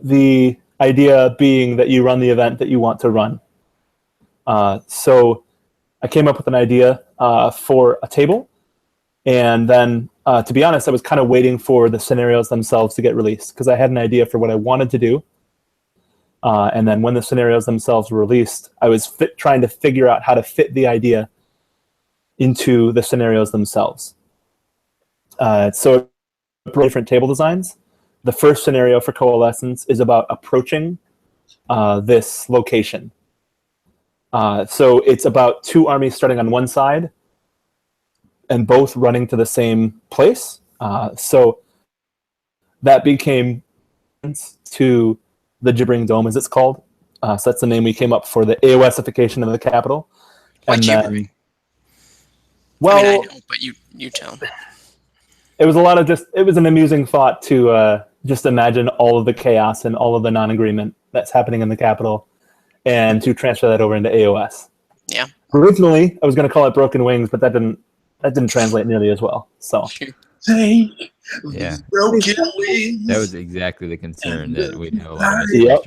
Speaker 2: the idea being that you run the event that you want to run. So I came up with an idea for a table. And then, to be honest, I was kind of waiting for the scenarios themselves to get released because I had an idea for what I wanted to do. And then when the scenarios themselves were released, I was trying to figure out how to fit the idea into the scenarios themselves. So different table designs. The first scenario for Coalescence is about approaching this location. So it's about 2 armies starting on one side and both running to the same place. So that became to the Gibbering Dome, as it's called. So that's the name we came up for the AOSification of the capital.
Speaker 1: Why gibbering?
Speaker 2: Well,
Speaker 1: I mean, I know, but you tell.
Speaker 2: It was it was an amusing thought to just imagine all of the chaos and all of the non-agreement that's happening in the capital and to transfer that over into AOS.
Speaker 1: Yeah.
Speaker 2: Originally, I was going to call it Broken Wings, but that didn't translate nearly as well. So.
Speaker 4: Yeah.
Speaker 3: Broken wings.
Speaker 4: That was exactly the concern that we'd have a lot of
Speaker 2: Yep.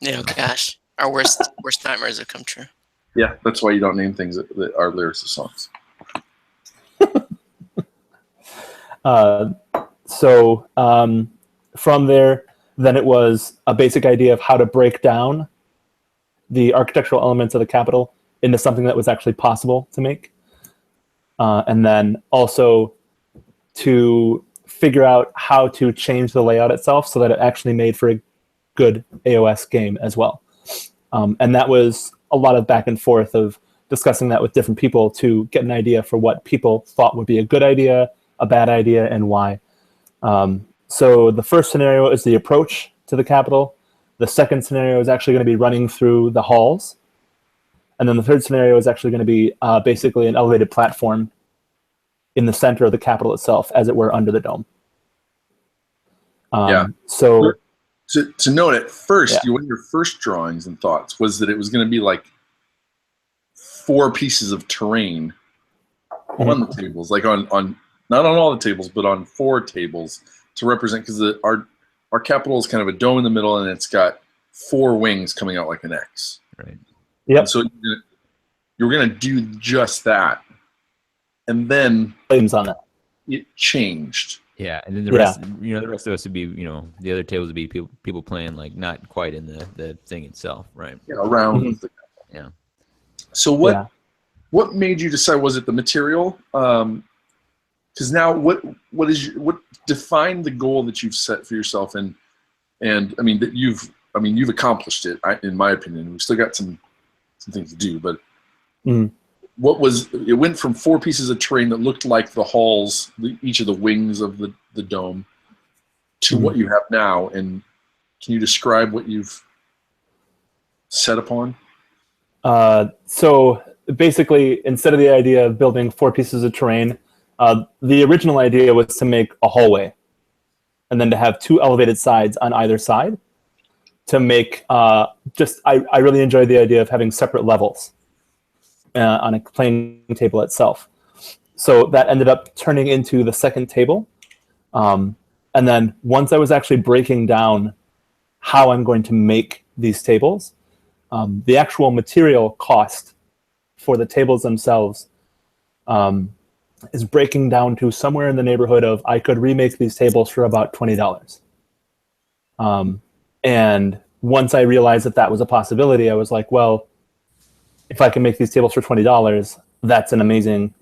Speaker 1: Yeah, gosh. Our worst nightmares have come true.
Speaker 3: Yeah, that's why you don't name things that are lyrics of songs.
Speaker 2: From there, then it was a basic idea of how to break down the architectural elements of the capital into something that was actually possible to make. And then also to figure out how to change the layout itself so that it actually made for a good AOS game as well. And that was a lot of back and forth of discussing that with different people to get an idea for what people thought would be a good idea, a bad idea, and why. So the first scenario is the approach to the capital. The second scenario is actually going to be running through the halls. And then the third scenario is actually going to be basically an elevated platform in the center of the capital itself, as it were, under the dome. So
Speaker 3: to note at first, one of your first drawings and thoughts was that it was going to be like 4 pieces of terrain on the tables, like on not on all the tables, but on 4 tables to represent, because our capital is kind of a dome in the middle, and it's got 4 wings coming out like an X.
Speaker 4: Right.
Speaker 2: Yep.
Speaker 3: And so you're going to do just that, and then
Speaker 2: claims on that.
Speaker 3: It changed.
Speaker 4: Yeah, and then the rest, the rest of us would be, the other tables would be people playing like not quite in the thing itself, right?
Speaker 3: Yeah, around the capital.
Speaker 4: Yeah.
Speaker 3: So what made you decide? Was it the material? Because now what defined the goal that you've set for yourself, and I mean that you've accomplished it. In my opinion, we've still got some things to do, but what was it? Went from 4 pieces of terrain that looked like the halls, each of the wings of the dome, to what you have now. And can you describe what you've set upon?
Speaker 2: So basically, instead of the idea of building 4 pieces of terrain, the original idea was to make a hallway, and then to have 2 elevated sides on either side. To make I really enjoyed the idea of having separate levels on a playing table itself. So that ended up turning into the second table. And then once I was actually breaking down how I'm going to make these tables, the actual material cost for the tables themselves is breaking down to somewhere in the neighborhood of I could remake these tables for about $20. And once I realized that was a possibility, I was like, well, if I can make these tables for $20, that's an amazing,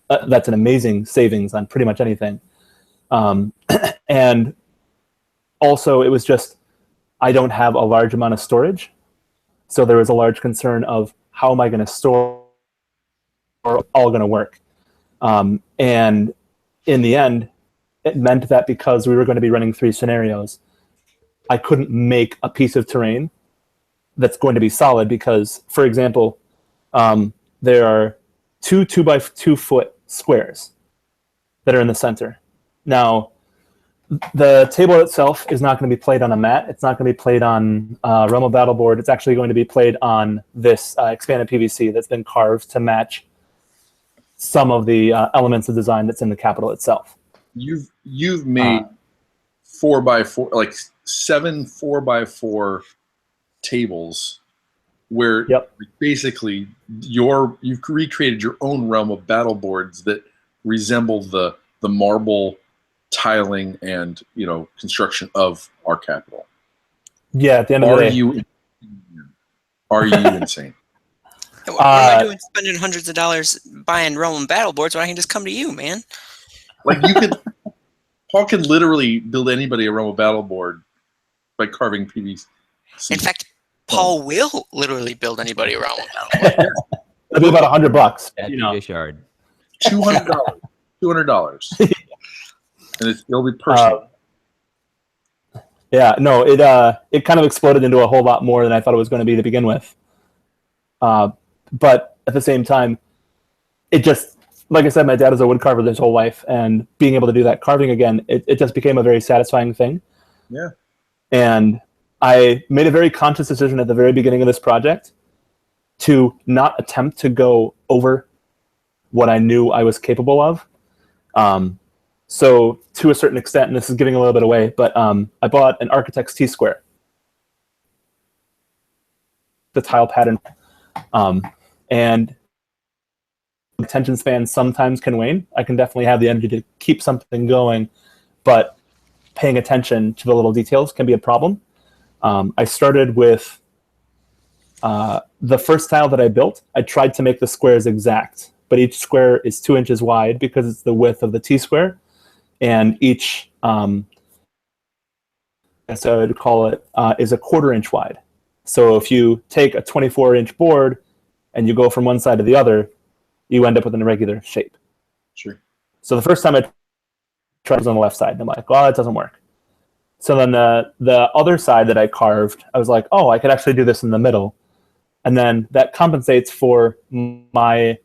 Speaker 2: that's an amazing savings on pretty much anything. And also, it was just I don't have a large amount of storage, so there was a large concern of how am I going to store all going to work. And in the end, it meant that because we were going to be running 3 scenarios, I couldn't make a piece of terrain that's going to be solid because, for example, there are 2 2x2 foot squares that are in the center. Now, the table itself is not going to be played on a mat. It's not going to be played on Realm of Battle board. It's actually going to be played on this expanded PVC that's been carved to match some of the elements of design that's in the capital itself.
Speaker 3: You've made 4x4, like 7 4x4 tables where basically you've recreated your own Realm of Battle boards that resemble the marble tiling and construction of our capital.
Speaker 2: Yeah, at the end of the day.
Speaker 3: Are you insane?
Speaker 1: What am I doing spending hundreds of dollars buying Realm Battle boards when I can just come to you, man?
Speaker 3: Like Paul could literally build anybody a Realm of Battle board by carving PVC.
Speaker 1: In fact, Paul will literally build anybody a Realm of Battle board.
Speaker 2: It'll be about $100.
Speaker 4: At shard.
Speaker 3: $200. $200. And it'll be personal.
Speaker 2: Yeah, no, it kind of exploded into a whole lot more than I thought it was going to be to begin with. But at the same time, it just, like I said, my dad was a wood carver his whole life, and being able to do that carving again, it just became a very satisfying thing.
Speaker 3: Yeah.
Speaker 2: And I made a very conscious decision at the very beginning of this project to not attempt to go over what I knew I was capable of. So to a certain extent, and this is giving a little bit away, but I bought an Architect's T-square, the tile pattern, and attention span sometimes can wane. I can definitely have the energy to keep something going, but paying attention to the little details can be a problem. I started with the first tile that I built. I tried to make the squares exact, but each square is 2 inches wide because it's the width of the T-square, and each, so I would call it, is a 1/4 inch wide. So if you take a 24-inch board and you go from one side to the other, you end up with an irregular shape.
Speaker 3: Sure.
Speaker 2: So the first time I tried was on the left side, and I'm like, well, that doesn't work. So then the other side that I carved, I was like, oh, I could actually do this in the middle. And then that compensates for my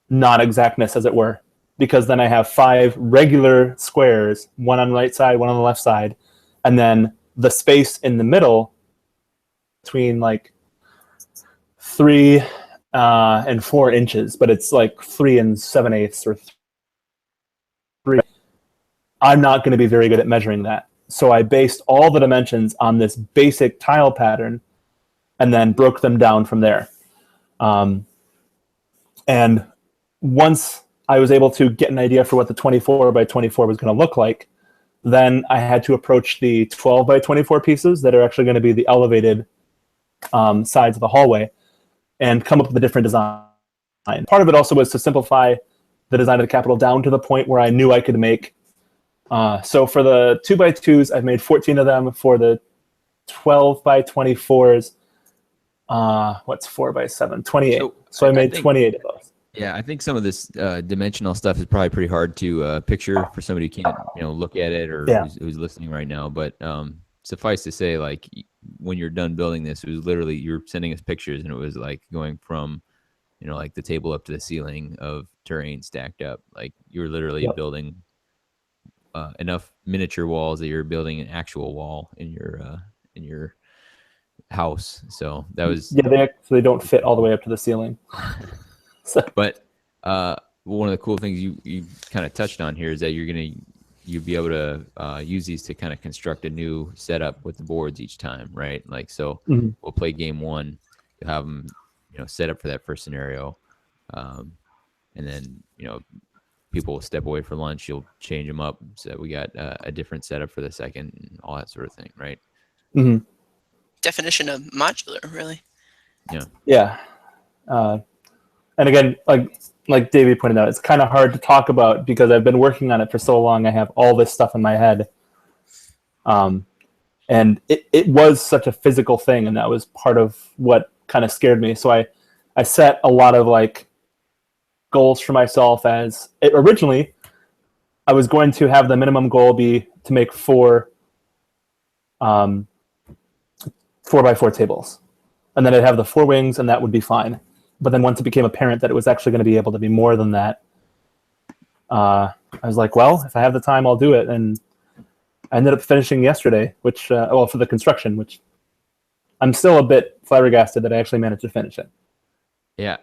Speaker 2: non-exactness, as it were, because then I have 5 regular squares, one on the right side, one on the left side, and then the space in the middle between like 3 and 4 inches, but it's like 3 7/8 or 3. I'm not going to be very good at measuring that. So I based all the dimensions on this basic tile pattern and then broke them down from there. And once I was able to get an idea for what the 24 by 24 was going to look like, then I had to approach the 12 by 24 pieces that are actually going to be the elevated sides of the hallway and come up with a different design. Part of it also was to simplify the design of the Capitol down to the point where I knew I could make. So for the 2x2s, I've made 14 of them. For the 12 by 24s, what's 4 by 7? 28. So I made 28 of those.
Speaker 4: Yeah, I think some of this dimensional stuff is probably pretty hard to picture for somebody who can't, look at it or who's listening right now. But suffice to say, like, when you're done building this, it was literally, you're sending us pictures, and it was like going from, like the table up to the ceiling of terrain stacked up. Like, you were literally building enough miniature walls that you're building an actual wall in your house. So that was
Speaker 2: they actually don't fit all the way up to the ceiling.
Speaker 4: But one of the cool things you kind of touched on here is that you'll be able to use these to kind of construct a new setup with the boards each time, right? Like, so we'll play game 1, you'll have them set up for that first scenario, and then people will step away for lunch, you'll change them up so that we got a different setup for the second, and all that sort of thing, right?
Speaker 1: Definition of modular, really.
Speaker 2: Yeah. And again, like Davey pointed out, it's kind of hard to talk about because I've been working on it for so long. I have all this stuff in my head. And it was such a physical thing, and that was part of what kind of scared me. So I set a lot of like goals for myself. Originally, I was going to have the minimum goal be to make 4 4x4 tables. And then I'd have the 4 wings, and that would be fine. But then once it became apparent that it was actually going to be able to be more than that, I was like, well, if I have the time, I'll do it. And I ended up finishing yesterday, which, for the construction, which I'm still a bit flabbergasted that I actually managed to finish it.
Speaker 4: Yeah,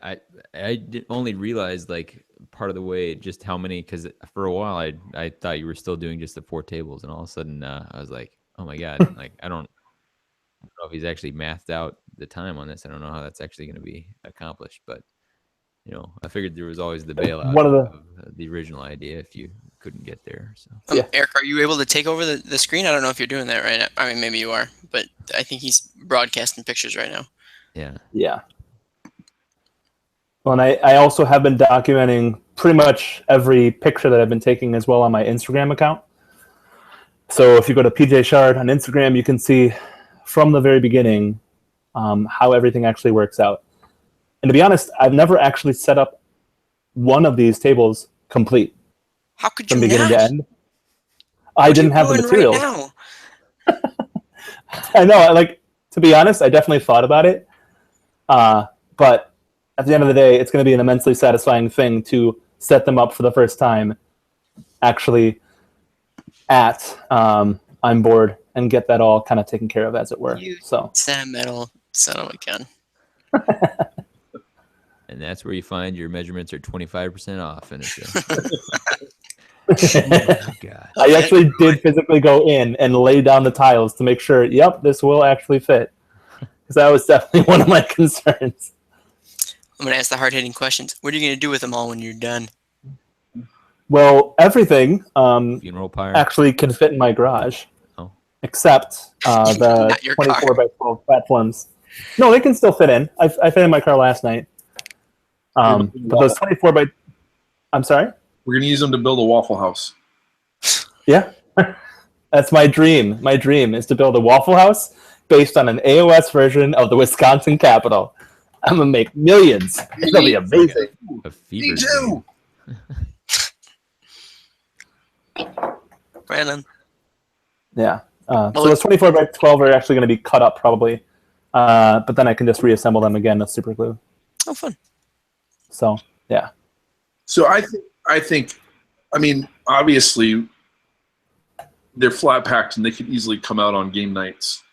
Speaker 4: I only realized, like, part of the way just how many, because for a while I thought you were still doing just the 4 tables, and all of a sudden I was like, oh my God, like, I don't know if he's actually mathed out the time on this. I don't know how that's actually going to be accomplished, but I figured there was always the bailout of the original idea if you couldn't get there. So
Speaker 1: Eric, are you able to take over the screen? I don't know if you're doing that right now. I mean, maybe you are, but I think he's broadcasting pictures right now.
Speaker 2: Yeah. Well, and I also have been documenting pretty much every picture that I've been taking as well on my Instagram account. So if you go to PJ Shard on Instagram, you can see from the very beginning how everything actually works out. And to be honest, I've never actually set up one of these tables complete.
Speaker 1: How could you
Speaker 2: from beginning
Speaker 1: not?
Speaker 2: to end? I didn't have the materials.
Speaker 1: Right now?
Speaker 2: I know. To be honest, I definitely thought about it. But at the end of the day, it's going to be an immensely satisfying thing to set them up for the first time, actually at I'm bored, and get that all kind of taken care of, as it were.
Speaker 1: You
Speaker 2: so
Speaker 1: sentimental son of a gun.
Speaker 4: And that's where you find your measurements are 25% off. And it's
Speaker 2: oh God. I actually did physically go in and lay down the tiles to make sure, yep, this will actually fit. Because that was definitely one of my concerns.
Speaker 1: I'm going to ask the hard-hitting questions. What are you going to do with them all when you're done?
Speaker 2: Well, everything
Speaker 4: Funeral pyre.
Speaker 2: actually can fit in my garage,
Speaker 4: Oh.
Speaker 2: except the
Speaker 1: Not your
Speaker 2: 24
Speaker 1: car.
Speaker 2: by 12 platforms. No, they can still fit in. I fit in my car last night. But those 24 by... I'm sorry?
Speaker 3: We're gonna use them to build a Waffle House.
Speaker 2: Yeah. That's my dream. My dream is to build a Waffle House based on an AOS version of the Wisconsin Capitol. I'm going to make millions. It'll be amazing.
Speaker 4: A fever.
Speaker 3: Me too.
Speaker 1: Brandon.
Speaker 2: Yeah. So those 24 by 12 are actually going to be cut up probably. But then I can just reassemble them again with super glue.
Speaker 1: Oh, fun.
Speaker 2: So, yeah.
Speaker 3: So I think, I mean, obviously, they're flat packed and they could easily come out on game nights.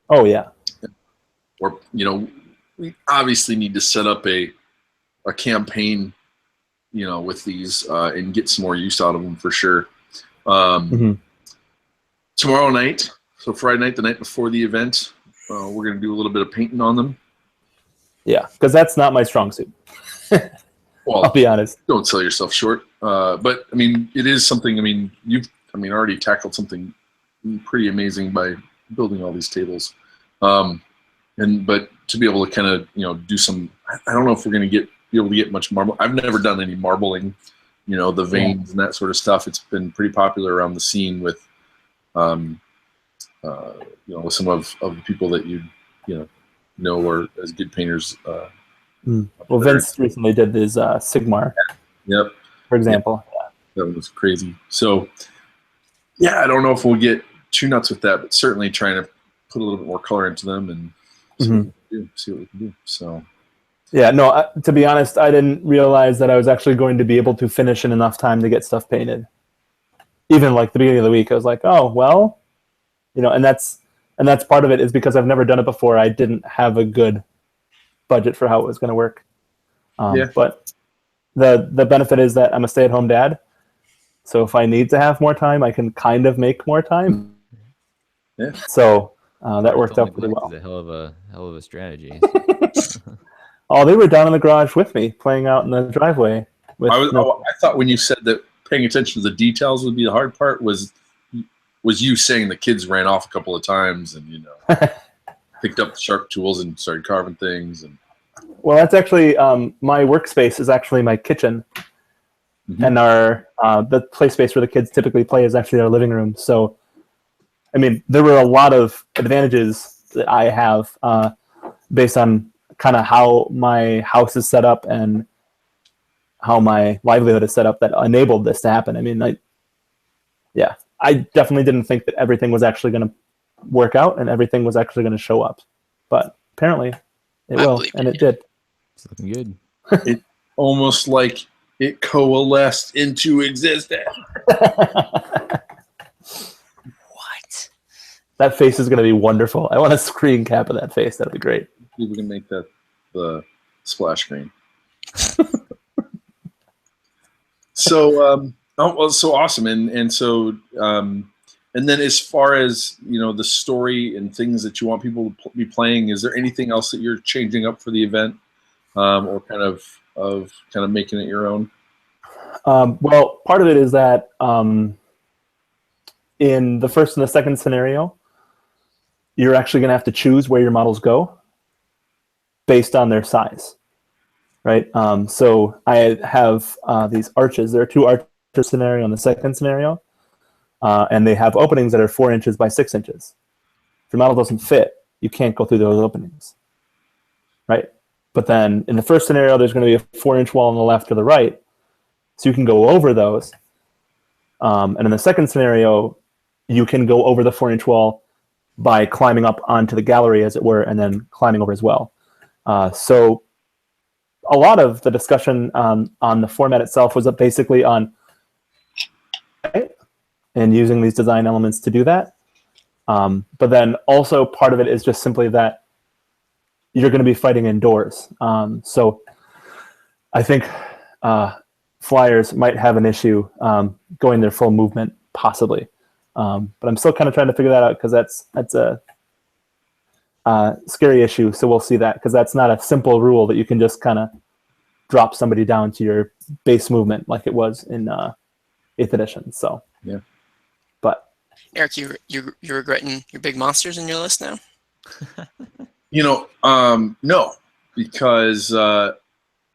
Speaker 2: Oh, yeah.
Speaker 3: Or, you know, we obviously need to set up a campaign, you know, with these and get some more use out of them for sure. Tomorrow night, so Friday night, the night before the event, we're going to do a little bit of painting on them.
Speaker 2: Yeah, because that's not my strong suit.
Speaker 3: Well,
Speaker 2: I'll be honest.
Speaker 3: Don't sell yourself short. But, I mean, it is something, I mean, you've already tackled something pretty amazing by building all these tables. But to be able to kind of, you know, do some, I don't know if we're going to be able to get much marble. I've never done any marbling, you know, the veins and that sort of stuff. It's been pretty popular around the scene with, you know, with some of the people that you know are as good painters.
Speaker 2: Well, Vince recently did his Sigmar.
Speaker 3: Yep.
Speaker 2: For example.
Speaker 3: That was crazy. So, yeah, I don't know if we'll get too nuts with that, but certainly trying to put a little bit more color into them and see what we can do. So,
Speaker 2: yeah, no, to be honest, I didn't realize that I was actually going to be able to finish in enough time to get stuff painted. Even like the beginning of the week, I was like, oh, well, you know, and that's part of it is because I've never done it before. I didn't have a good budget for how it was going to work. But the benefit is that I'm a stay-at-home dad. So if I need to have more time, I can kind of make more time.
Speaker 3: Yeah.
Speaker 2: So that worked out pretty well.
Speaker 4: It's a hell of a strategy.
Speaker 2: Oh, they were down in the garage with me, playing out in the driveway.
Speaker 3: I thought when you said that paying attention to the details would be the hard part was you saying the kids ran off a couple of times and, you know, picked up the sharp tools and started carving things. And
Speaker 2: well, that's actually my workspace is actually my kitchen. And the play space where the kids typically play is actually our living room. So, I mean, there were a lot of advantages that I have based on kind of how my house is set up and how my livelihood is set up that enabled this to happen. I mean, I definitely didn't think that everything was actually going to work out and everything was actually going to show up. But apparently it will, and it did.
Speaker 4: It's looking good.
Speaker 3: It almost like it coalesced into existence.
Speaker 1: What?
Speaker 2: That face is going to be wonderful. I want a screen cap of that face. That'd be great.
Speaker 3: We can make that the splash screen. So, so awesome. And so, and then as far as, you know, the story and things that you want people to be playing, is there anything else that you're changing up for the event, or kind of making it your own?
Speaker 2: Well, part of it is that in the first and the second scenario, you're actually going to have to choose where your models go based on their size, right? So I have these arches. There are 2 archer scenario in the second scenario, and they have openings that are 4 inches by 6 inches. If your model doesn't fit, you can't go through those openings, right? But then in the first scenario, there's going to be a 4-inch wall on the left or the right, so you can go over those. And in the second scenario, you can go over the 4-inch wall by climbing up onto the gallery, as it were, and then climbing over as well. So a lot of the discussion on the format itself was basically on and using these design elements to do that. But then also part of it is just simply that you're going to be fighting indoors. So I think flyers might have an issue going their full movement, possibly. But I'm still kind of trying to figure that out because that's scary issue. So we'll see that, because that's not a simple rule that you can just kind of drop somebody down to your base movement like it was in 8th edition. So
Speaker 3: Yeah.
Speaker 2: But
Speaker 1: Eric, you're regretting your big monsters in your list now?
Speaker 3: No, because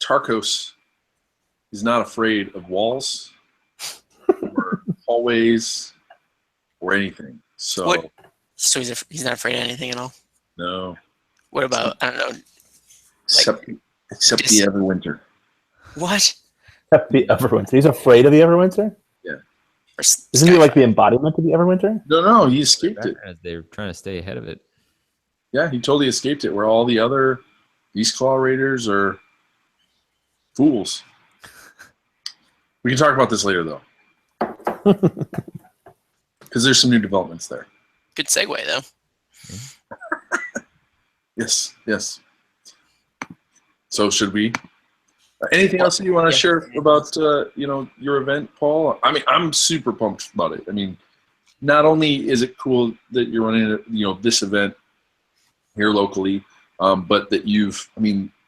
Speaker 3: Tarkos is not afraid of walls or hallways or anything. So
Speaker 1: What? So he's not afraid of anything at all.
Speaker 3: no,
Speaker 1: What about, I don't know,
Speaker 3: except the Everwinter.
Speaker 1: what?
Speaker 2: the Everwinter. He's afraid of the Everwinter?
Speaker 3: Yeah.
Speaker 2: Isn't he like the embodiment of the Everwinter?
Speaker 3: No, he escaped it.
Speaker 4: They're trying to stay ahead of it.
Speaker 3: Yeah, he totally escaped it. Where all the other Beastclaw Raiders are fools. We can talk about this later, though, because there's some new developments there.
Speaker 1: Good segue, though.
Speaker 3: Yes. So should we? Anything else that you want to share about your event, Paul? I mean, I'm super pumped about it. I mean, not only is it cool that you're running this event here locally, but that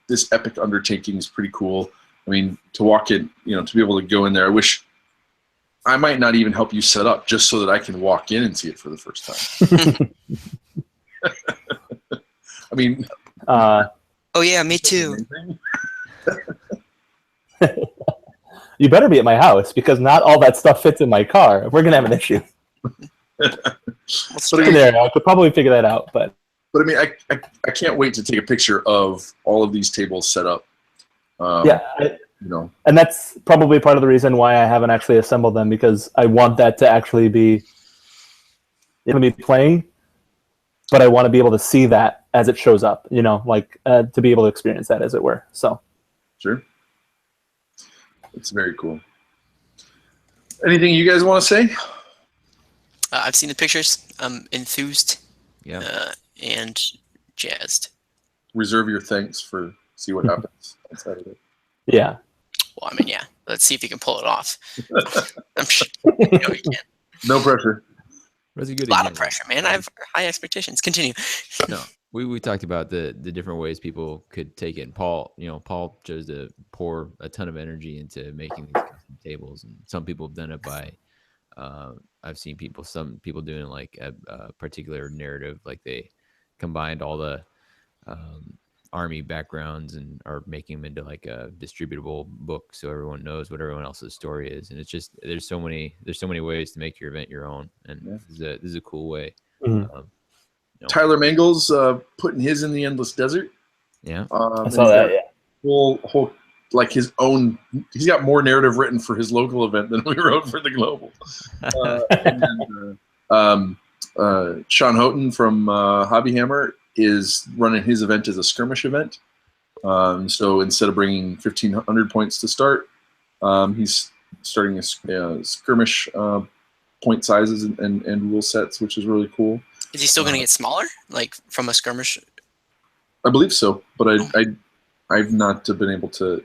Speaker 3: this epic undertaking is pretty cool. I mean, to walk in, to be able to go in there. I wish I might not even help you set up, just so that I can walk in and see it for the first time. I mean,
Speaker 1: oh yeah, me too.
Speaker 2: You better be at my house, because not all that stuff fits in my car. We're gonna have an issue. I could probably figure that out, but
Speaker 3: I mean, I can't wait to take a picture of all of these tables set up.
Speaker 2: And that's probably part of the reason why I haven't actually assembled them, because I want that to actually be playing, but I want to be able to see that as it shows up. To be able to experience that, as it were. So,
Speaker 3: sure, it's very cool. Anything you guys want to say?
Speaker 1: I've seen the pictures. I'm enthused.
Speaker 4: Yeah.
Speaker 1: And jazzed.
Speaker 3: Reserve your thanks for see what happens on Saturday.
Speaker 2: Yeah.
Speaker 1: Well, I mean, yeah. Let's see if you can pull it off. I'm sure you can.
Speaker 3: No pressure.
Speaker 4: That's a good
Speaker 1: lot of pressure, man. I have high expectations. Continue.
Speaker 4: No, we talked about the different ways people could take it. And Paul chose to pour a ton of energy into making these custom tables, and some people have done it by. I've seen some people doing like a particular narrative, like they combined all the army backgrounds and are making them into like a distributable book, so everyone knows what everyone else's story is. And it's just there's so many ways to make your event your own, and this is a cool way.
Speaker 2: Mm-hmm.
Speaker 3: Tyler Mangles putting his in the Endless Desert.
Speaker 2: Yeah, I saw that. Yeah,
Speaker 3: whole like his own. He's got more narrative written for his local event than we wrote for the global. And then, Sean Houghton from Hobby Hammer is running his event as a skirmish event. So instead of bringing 1,500 points to start, he's starting a skirmish point sizes and rule sets, which is really cool.
Speaker 1: Is he still going to get smaller, like from a skirmish?
Speaker 3: I believe so, but I've not been able to.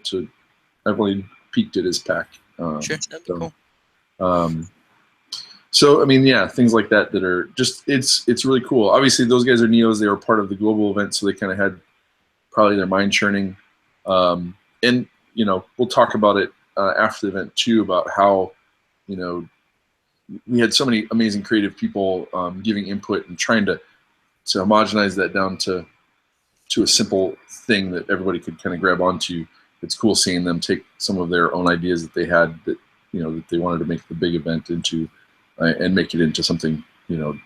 Speaker 3: I've only peeked at his pack.
Speaker 1: Sure, that'd be cool.
Speaker 3: So I mean, yeah, things like that are just it's really cool. Obviously, those guys are Neos. They were part of the global event, so they kind of had probably their mind churning. And we'll talk about it after the event too, about how we had so many amazing creative people giving input and trying to homogenize that down to a simple thing that everybody could kind of grab onto. It's cool seeing them take some of their own ideas that they had that that they wanted to make the big event into and make it into something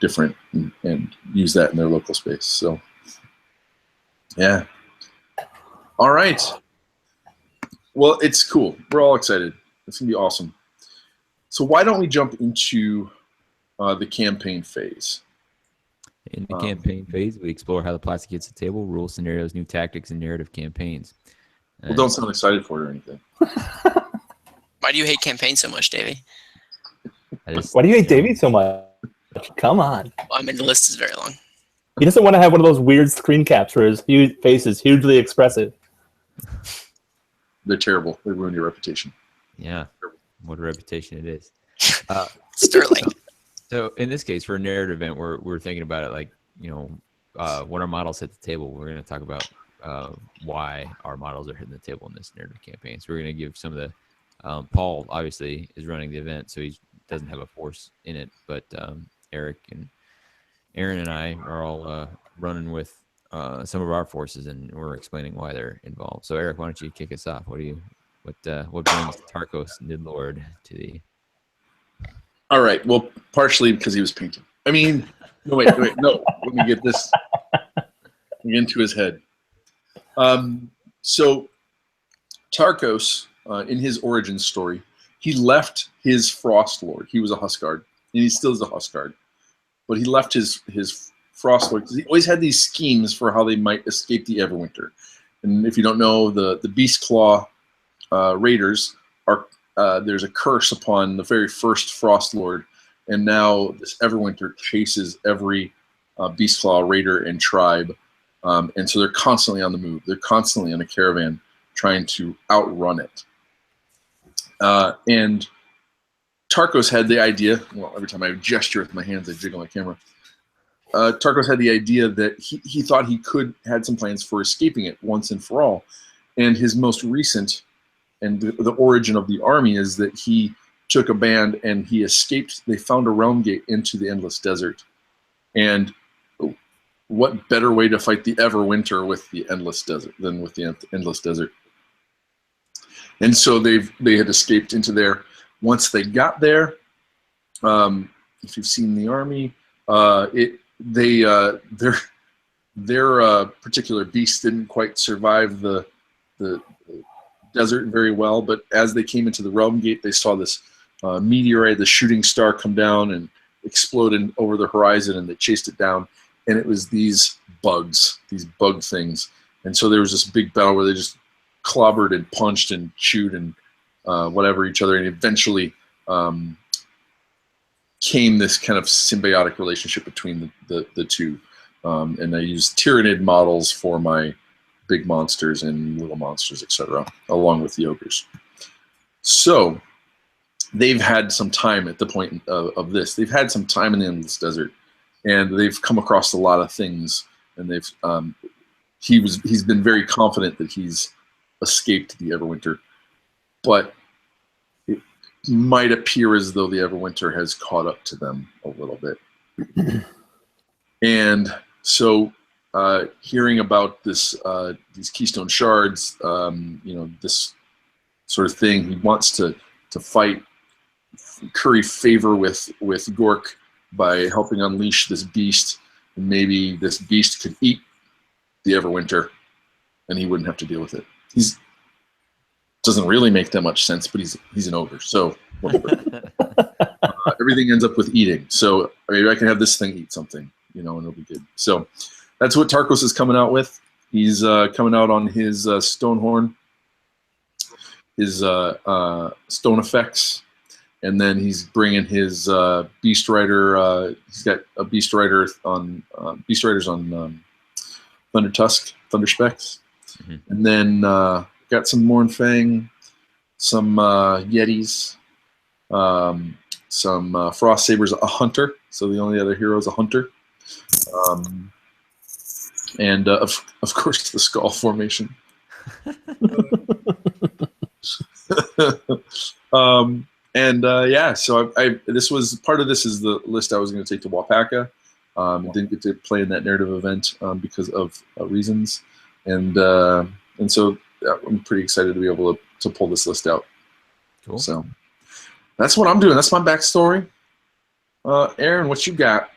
Speaker 3: different and use that in their local space. So yeah. All right. Well, it's cool. We're all excited. It's gonna be awesome. So why don't we jump into the campaign phase?
Speaker 4: In the campaign phase, we explore how the plastic hits the table, rule scenarios, new tactics, and narrative campaigns.
Speaker 3: Well, don't sound excited for it or anything.
Speaker 1: Why do you hate campaigns so much, Davey?
Speaker 2: Why do you hate Davey so much? Come on.
Speaker 1: Well, I mean, the list is very long.
Speaker 2: He doesn't want to have one of those weird screen caps where his face is hugely expressive.
Speaker 3: They're terrible. They ruin your reputation.
Speaker 4: Yeah. What a reputation it is.
Speaker 1: Sterling.
Speaker 4: So in this case, for a narrative event, we're thinking about it like, when our models hit the table, we're going to talk about why our models are hitting the table in this narrative campaign. So we're going to give some of the Paul obviously is running the event, so he doesn't have a force in it, but Eric and Aaron and I are all running with some of our forces, and we're explaining why they're involved. So Eric, why don't you kick us off? What brings Tarkos Nidlord to the?
Speaker 3: All right. Well, partially because he was painting. I mean, no, wait, no. Let me get this into his head. So Tarkos, in his origin story, he left his Frost Lord. He was a Huskard, and he still is a Huskard. But he left his Frost Lord because he always had these schemes for how they might escape the Everwinter. And if you don't know, the Beast Claw raiders are there's a curse upon the very first Frost Lord, and now this Everwinter chases every Beast Claw raider and tribe, and so they're constantly on the move. They're constantly in a caravan trying to outrun it. And Tarkos had the idea. Well, every time I gesture with my hands, I jiggle my camera. Tarkos had the idea that he thought he had some plans for escaping it once and for all, and his most recent. And the origin of the army is that he took a band and he escaped. They found a realm gate into the Endless Desert. And what better way to fight the Everwinter with the Endless Desert than with the Endless Desert? And so they had escaped into there. Once they got there, if you've seen the army, their particular beast didn't quite survive the desert very well, but as they came into the realm gate, they saw this meteorite, the shooting star, come down and explode over the horizon, and they chased it down, and it was these bugs, these bug things. And so there was this big battle where they just clobbered and punched and chewed and whatever each other, and eventually came this kind of symbiotic relationship between the two. And I used Tyrannid models for my big monsters and little monsters, etc., along with the ogres. So they've had some time at the point of this. They've had some time in the Endless Desert, and they've come across a lot of things. And he's been very confident that he's escaped the Everwinter, but it might appear as though the Everwinter has caught up to them a little bit. And so hearing about these keystone shards, this sort of thing, he wants to fight, curry favor with Gork by helping unleash this beast, and maybe this beast could eat the Everwinter, and he wouldn't have to deal with it. Doesn't really make that much sense, but he's an ogre, so whatever. Everything ends up with eating. So maybe I can have this thing eat something, and it'll be good. So that's what Tarkos is coming out with. He's coming out on his Stonehorn, his stone effects, and then he's bringing his Beast Rider. He's got a Beast Rider on Beast Riders on Thunder Tusk, Thunder Specs, and then got some Mournfang, some Yetis, some Frost Sabers, a Hunter. So the only other hero is a Hunter. And of course the Skull Formation. So this was part of this is the list I was going to take to Wapaka. Didn't get to play in that narrative event because of reasons, and so I'm pretty excited to be able to pull this list out.
Speaker 4: Cool.
Speaker 3: So that's what I'm doing. That's my backstory. Aaron, what you got?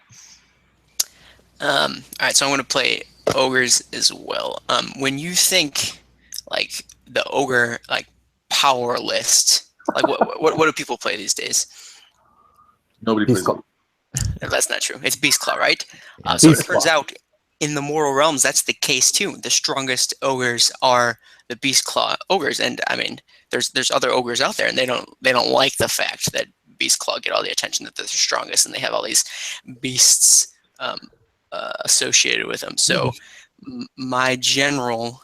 Speaker 1: All right, so I'm going to play ogres as well. When you think like the ogre power list, what do people play these days?
Speaker 3: Nobody plays it.
Speaker 1: That's not true. It's Beast Claw, right?
Speaker 4: Yeah.
Speaker 1: So it turns out in the Mortal Realms, that's the case too. The strongest ogres are the Beast Claw ogres, and I mean, there's other ogres out there, and they don't like the fact that Beast Claw get all the attention, that they're the strongest, and they have all these beasts associated with them. So my general,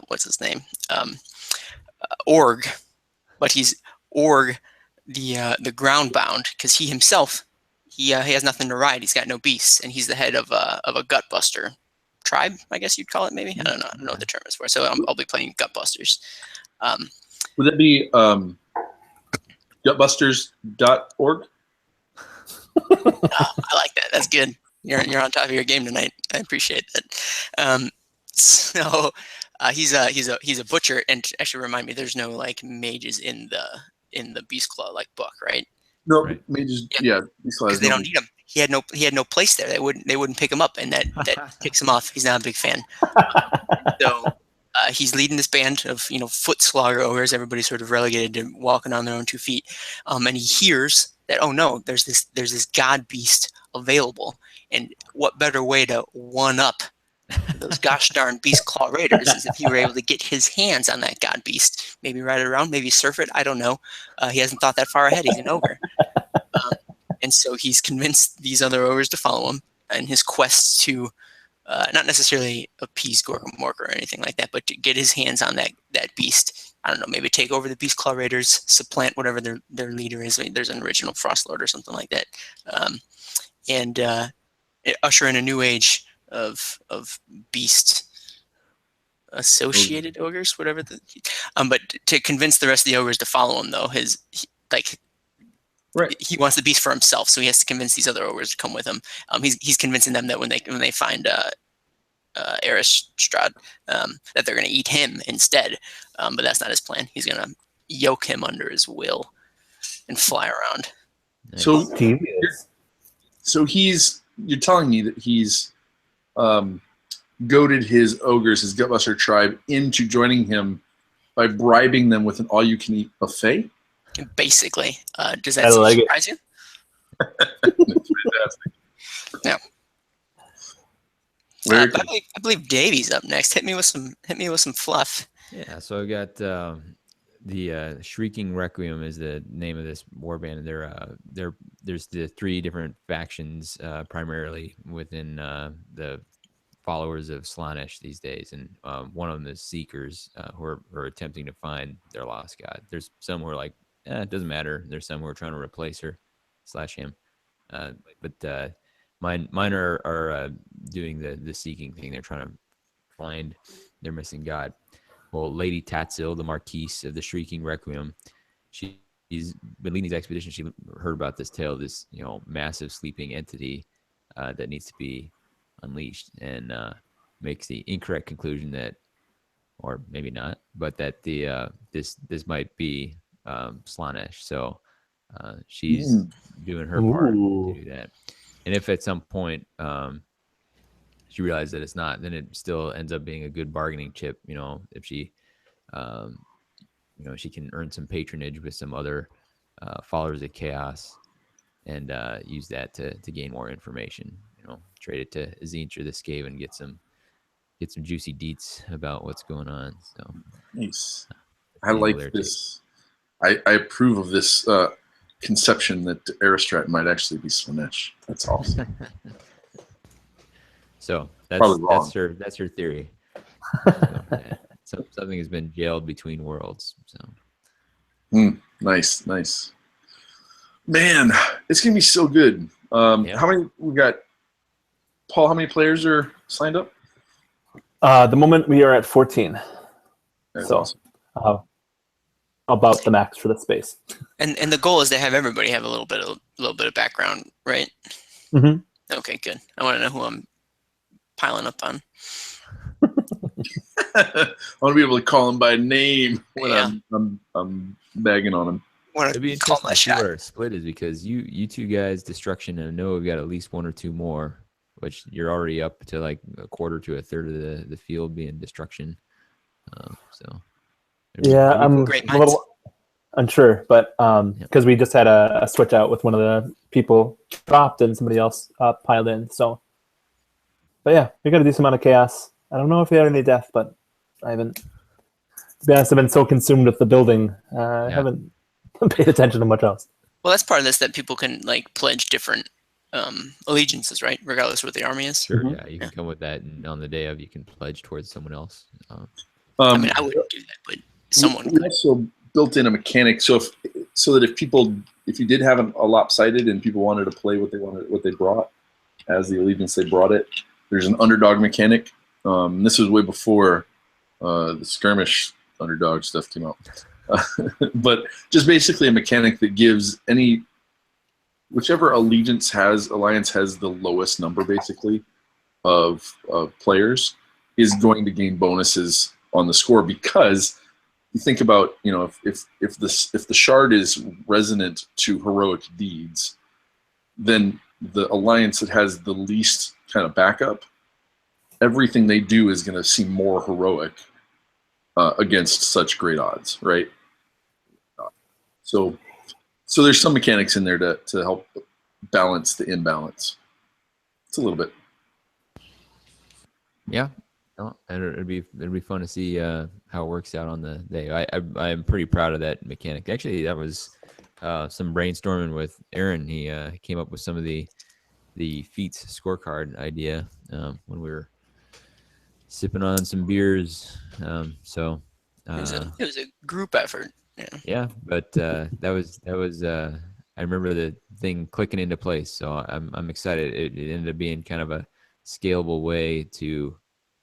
Speaker 1: what's his name? Org, but he's Org the ground bound, because he himself he has nothing to ride. He's got no beasts, and he's the head of a gutbuster tribe, I guess you'd call it. Maybe I don't know. I don't know what the term is for. So I'll be playing gutbusters.
Speaker 3: Would that be gutbusters.org?
Speaker 1: I like that. That's good. You're on top of your game tonight. I appreciate that. So he's a butcher, and actually remind me, there's no like mages in the Beast Claw like book, right?
Speaker 3: No,
Speaker 4: Right.
Speaker 3: mages. Yeah,
Speaker 1: Because they don't need him. He had no place there. They wouldn't pick him up, and that kicks him off. He's not a big fan. So he's leading this band of foot slogger ogres. Everybody's sort of relegated to walking on their own 2 feet. And he hears that, oh no, there's this god beast available, and what better way to one up those gosh darn beast claw raiders is if he were able to get his hands on that god beast, maybe ride it around, maybe surf it. I don't know. He hasn't thought that far ahead. He's an ogre. And so he's convinced these other ogres to follow him in his quest to not necessarily appease Gorgamork or anything like that, but to get his hands on that beast. I don't know, maybe take over the Beast Claw Raiders, supplant whatever their leader is. I mean, there's an original Frostlord or something like that, and usher in a new age of beast associated ogres, whatever. But to convince the rest of the ogres to follow him, though,
Speaker 3: Right.
Speaker 1: he wants the beast for himself, so he has to convince these other ogres to come with him. He's convincing them that when they find Aristrad, that they're going to eat him instead. But that's not his plan. He's going to yoke him under his will and fly around.
Speaker 3: So you're telling me that he's goaded his ogres, his Gutbuster tribe, into joining him by bribing them with an all-you-can-eat buffet?
Speaker 1: Basically, does that surprise you?
Speaker 3: That's fantastic.
Speaker 1: Yeah. I believe Davey's up next. Hit me with some fluff.
Speaker 4: Yeah, so I got the Shrieking Requiem is the name of this warband. There's the 3 different factions primarily within the followers of Slaanesh these days, and one of them is Seekers who are attempting to find their lost god. There's some who are like, it doesn't matter. There's some who are trying to replace her / him, but mine are doing the seeking thing. They're trying to find their missing god. Well, Lady Tatsil, the Marquise of the Shrieking Requiem, she's been leading these expeditions. She heard about this tale of this massive sleeping entity that needs to be unleashed, and makes the incorrect conclusion that, or maybe not, but that this might be Slaanesh. So she's doing her part to do that. And if at some point she realizes that it's not, then it still ends up being a good bargaining chip. If she, she can earn some patronage with some other followers of Chaos, and use that to gain more information. Trade it to Azinch or the Skaven, get some juicy deets about what's going on. So
Speaker 3: nice. I like this. I approve of this conception that Aristrad might actually be Slaanesh. That's awesome.
Speaker 4: So that's her theory. So something has been jailed between worlds. So
Speaker 3: nice. Man, it's gonna be so good. How many we got? Paul, how many players are signed up?
Speaker 2: At the moment we are at 14.
Speaker 3: That's
Speaker 2: so
Speaker 3: awesome.
Speaker 2: About the max for the space.
Speaker 1: And the goal is to have everybody have a little bit of background, right?
Speaker 2: Mm-hmm.
Speaker 1: Okay, good. I want to know who I'm piling up on.
Speaker 3: I want to be able to call him by name when I'm bagging on him.
Speaker 4: It'd be interesting to see where our split is, because you 2 guys, Destruction, and I know we've got at least 1 or 2 more, which you're already up to like a quarter to a third of the field being Destruction. So
Speaker 2: yeah, I'm a little unsure, but because we just had a switch out with one of the people dropped and somebody else piled in. So, but yeah, we got a decent amount of chaos. I don't know if we had any death, but I haven't. To be honest, I've been so consumed with the building, I haven't paid attention to much else.
Speaker 1: Well, that's part of this, that people can like pledge different allegiances, right? Regardless of what the army is.
Speaker 4: Sure, yeah, you can come with that, and on the day of, you can pledge towards someone else.
Speaker 1: I mean, I wouldn't do that, but someone
Speaker 3: we also built in a mechanic. So so that if you did have a lopsided and people wanted to play what they brought as the allegiance they brought it, there's an underdog mechanic. This was way before the skirmish underdog stuff came out. But just basically a mechanic that gives whichever alliance has the lowest number basically of players is going to gain bonuses on the score, because you think about, if the shard is resonant to heroic deeds, then the alliance that has the least kind of backup, everything they do is going to seem more heroic against such great odds, right? So there's some mechanics in there to help balance the imbalance. It's a little bit.
Speaker 4: Yeah. No, and it'd be fun to see how it works out on the day. I'm pretty proud of that mechanic. Actually, that was some brainstorming with Aaron. He came up with some of the feats scorecard idea when we were sipping on some beers. So
Speaker 1: it was a group effort. Yeah.
Speaker 4: Yeah, but that was I remember the thing clicking into place. So I'm excited. It ended up being kind of a scalable way to.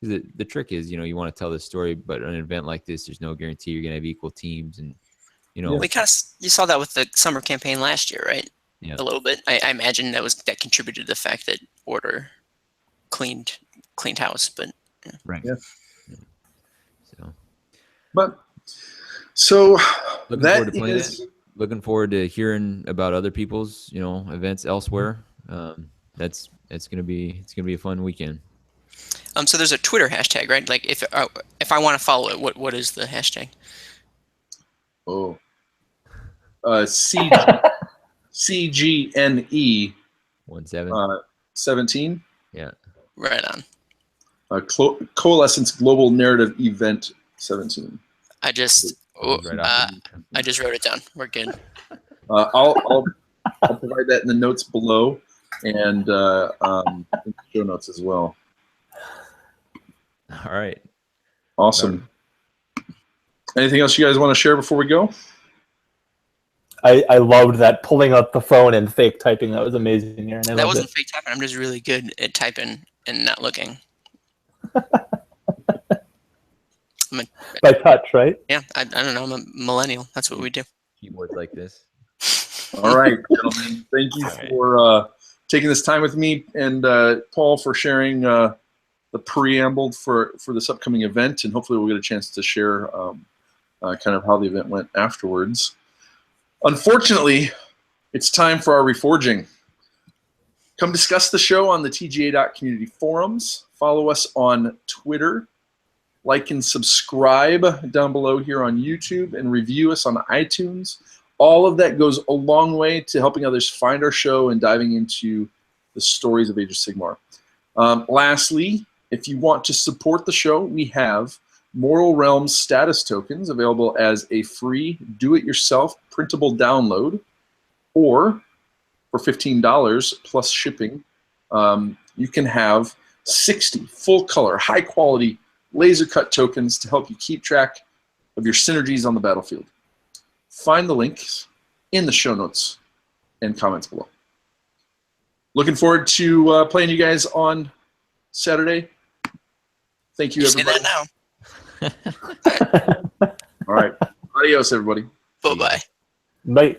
Speaker 4: The trick is, you want to tell the story, but an event like this, there's no guarantee you're going to have equal teams, and
Speaker 1: We you saw that with the summer campaign last year, right?
Speaker 4: Yeah.
Speaker 1: A little bit. I imagine that contributed to the fact that Order cleaned house, but yeah.
Speaker 4: Right.
Speaker 3: Yeah.
Speaker 4: So
Speaker 3: looking
Speaker 4: forward to playing it. Looking forward to hearing about other people's events elsewhere. It's gonna be a fun weekend.
Speaker 1: So there's a Twitter hashtag, right? Like if I want to follow it, what is the hashtag?
Speaker 3: Oh, CGNE 17.
Speaker 4: Yeah.
Speaker 1: Right on.
Speaker 3: Coalescence Global Narrative Event 17.
Speaker 1: I just wrote it down. We're good.
Speaker 3: I'll provide that in the notes below, and in the show notes as well.
Speaker 4: All right.
Speaker 3: Awesome. Anything else you guys want to share before we go?
Speaker 2: I loved that pulling up the phone and fake typing. That was amazing, Aaron.
Speaker 1: That wasn't fake typing. I'm just really good at typing and not looking.
Speaker 2: By touch, right?
Speaker 1: Yeah, I don't know. I'm a millennial. That's what we do.
Speaker 4: Keyboards like this.
Speaker 3: All right, gentlemen. Thank you for taking this time with me, and Paul for sharing the preamble for this upcoming event, and hopefully we'll get a chance to share kind of how the event went afterwards. Unfortunately, it's time for our reforging. Come discuss the show on the TGA.community forums. Follow us on Twitter. Like and subscribe down below here on YouTube, and review us on iTunes. All of that goes a long way to helping others find our show and diving into the stories of Age of Sigmar. Lastly, if you want to support the show, we have Moral Realms status tokens available as a free do-it-yourself printable download, or for $15 plus shipping, you can have 60 full-color, high-quality laser cut tokens to help you keep track of your synergies on the battlefield. Find the links in the show notes and comments below. Looking forward to playing you guys on Saturday. Thank you, everybody.
Speaker 1: Say that now.
Speaker 3: All right. Adios, everybody.
Speaker 1: Bye-bye.
Speaker 2: Bye.